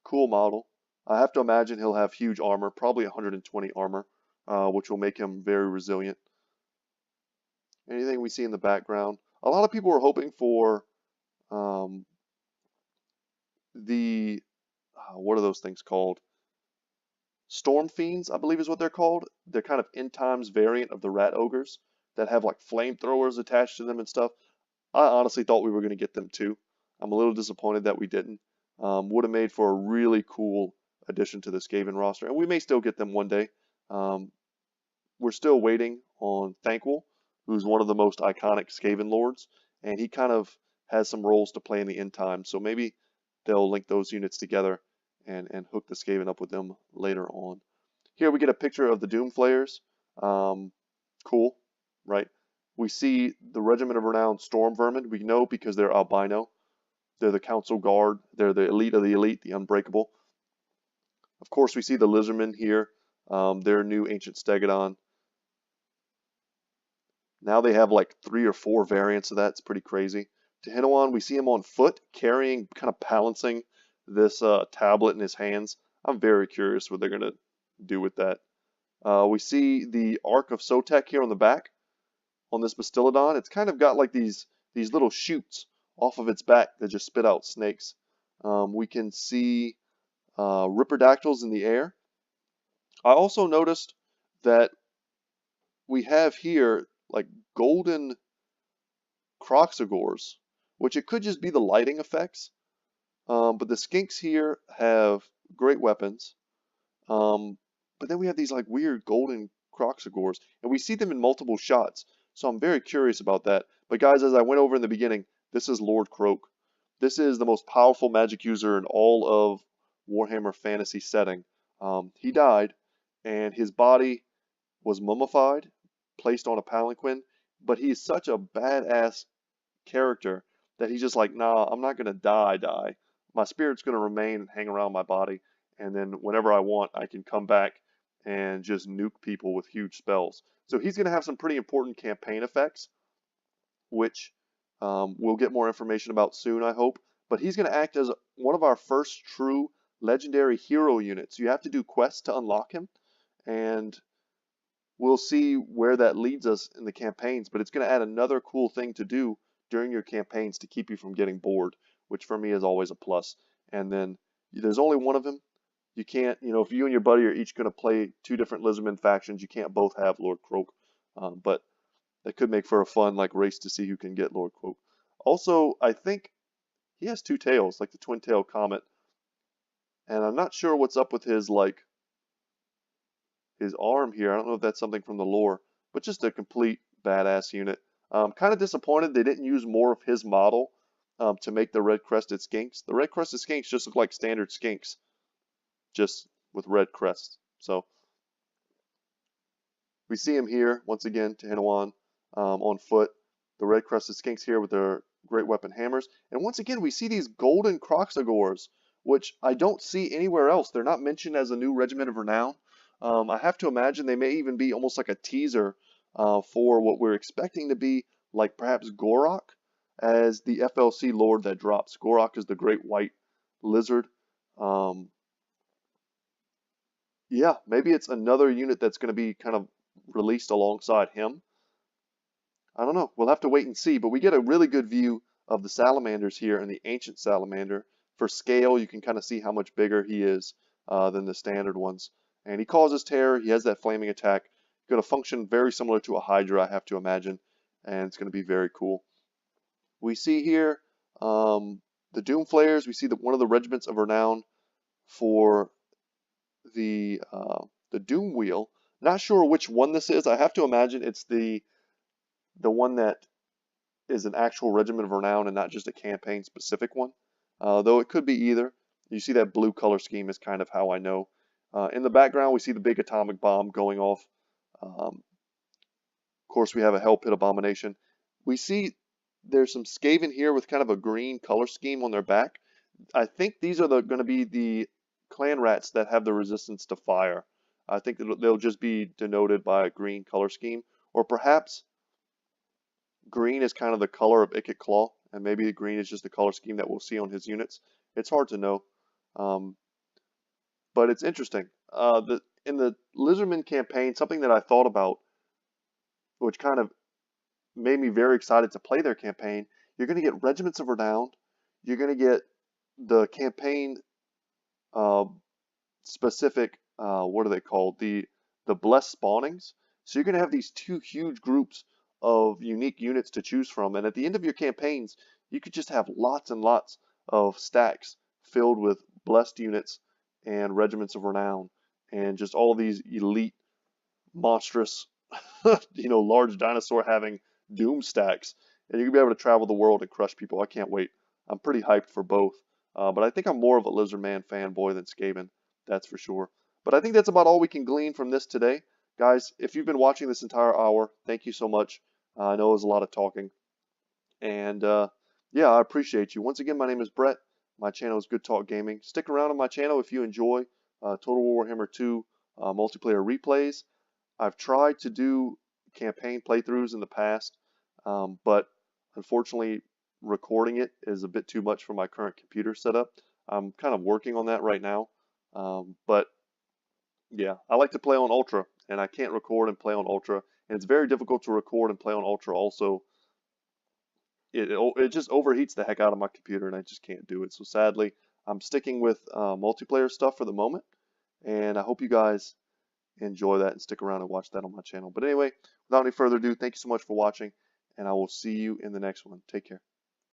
Cool model. I have to imagine he'll have huge armor, probably 120 armor, which will make him very resilient. Anything we see in the background. A lot of people are hoping for what are those things called? Storm Fiends, I believe is what they're called. They're kind of end times variant of the Rat Ogres that have like flamethrowers attached to them and stuff. I honestly thought we were going to get them too. I'm a little disappointed that we didn't. Would have made for a really cool addition to the Skaven roster, and we may still get them one day. We're still waiting on Thanquol, who's one of the most iconic Skaven lords, and he kind of has some roles to play in the end time, so maybe they'll link those units together and hook the Skaven up with them later on. Here we get a picture of the Doomflayers. Cool, right? We see the Regiment of Renown Storm Vermin. We know because they're albino. They're the Council Guard. They're the elite of the elite, the unbreakable. Of course, we see the Lizardmen here. Their new Ancient Stegodon. Now they have like 3 or 4 variants of that. It's pretty crazy. Tehinawan, we see him on foot, carrying, kind of balancing this tablet in his hands. I'm very curious what they're going to do with that. We see the Ark of Sotek here on the back on this Bastillodon. It's kind of got like these little shoots off of its back that just spit out snakes. We can see Ripperdactyls in the air. I also noticed that we have here like golden Croxagores, which it could just be the lighting effects. But the skinks here have great weapons. But then we have these like weird golden Croxagores, and we see them in multiple shots. So I'm very curious about that. But guys, as I went over in the beginning, this is Lord Croak. This is the most powerful magic user in all of Warhammer Fantasy setting. He died, and his body was mummified, placed on a palanquin, but he's such a badass character that he's just like, nah, I'm not gonna die. My spirit's gonna remain and hang around my body, and then whenever I want, I can come back and just nuke people with huge spells. So he's gonna have some pretty important campaign effects, which we'll get more information about soon, I hope. But he's gonna act as one of our first true legendary hero units. You have to do quests to unlock him, and we'll see where that leads us in the campaigns, but it's going to add another cool thing to do during your campaigns to keep you from getting bored, which for me is always a plus. And then there's only one of him. You can't, if you and your buddy are each going to play two different Lizardmen factions, you can't both have Lord Croak. But that could make for a fun race to see who can get Lord Croak. Also, I think he has two tails, like the twin tail comet. And I'm not sure what's up with his his arm here. I don't know if that's something from the lore, but just a complete badass unit. Kind of disappointed they didn't use more of his model to make the red-crested skinks. The red-crested skinks just look like standard skinks, just with red crests. So we see him here once again, Tehanawan on foot. The red-crested skinks here with their great weapon hammers. And once again, we see these golden Kroxigors, which I don't see anywhere else. They're not mentioned as a new regiment of renown. I have to imagine they may even be almost like a teaser for what we're expecting to be like perhaps Gorok as the FLC Lord that drops. Gorok is the great white lizard. Yeah, maybe it's another unit that's going to be kind of released alongside him. I don't know. We'll have to wait and see, but we get a really good view of the salamanders here and the ancient salamander. For scale, you can kind of see how much bigger he is than the standard ones. And he causes terror. He has that flaming attack. Going to function very similar to a Hydra, I have to imagine. And it's going to be very cool. We see here the Doom Flayers. We see one of the regiments of renown for the Doom Wheel. Not sure which one this is. I have to imagine it's the one that is an actual regiment of renown and not just a campaign specific one. Though it could be either. You see that blue color scheme is kind of how I know. In the background, we see the big atomic bomb going off. Of course, we have a Hell Pit Abomination. We see there's some Skaven here with kind of a green color scheme on their back. I think these are going to be the clan rats that have the resistance to fire. I think that they'll just be denoted by a green color scheme. Or perhaps green is kind of the color of Ikit Claw, and maybe the green is just the color scheme that we'll see on his units. It's hard to know. But it's interesting. In the Lizardmen campaign, something that I thought about, which kind of made me very excited to play their campaign, you're going to get regiments of renown. You're going to get the campaign specific, what are they called? The blessed spawnings. So you're going to have these two huge groups of unique units to choose from. And at the end of your campaigns, you could just have lots and lots of stacks filled with blessed units and regiments of renown, and just all these elite, monstrous, large dinosaur having doom stacks, and you're gonna be able to travel the world and crush people. I can't wait. I'm pretty hyped for both, but I think I'm more of a Lizardman fanboy than Skaven, that's for sure. But I think that's about all we can glean from this today, guys. If you've been watching this entire hour, thank you so much. I know it was a lot of talking, and yeah, I appreciate you. Once again, my name is Brett. My channel is Good Talk Gaming. Stick around on my channel if you enjoy Total War Warhammer 2 multiplayer replays. I've tried to do campaign playthroughs in the past, but unfortunately recording it is a bit too much for my current computer setup. I'm kind of working on that right now, but yeah, I like to play on Ultra, and I can't record and play on Ultra, and it's very difficult to record and play on Ultra also. It just overheats the heck out of my computer, and I just can't do it. So sadly, I'm sticking with multiplayer stuff for the moment, and I hope you guys enjoy that and stick around and watch that on my channel. But anyway, without any further ado, thank you so much for watching, and I will see you in the next one. Take care.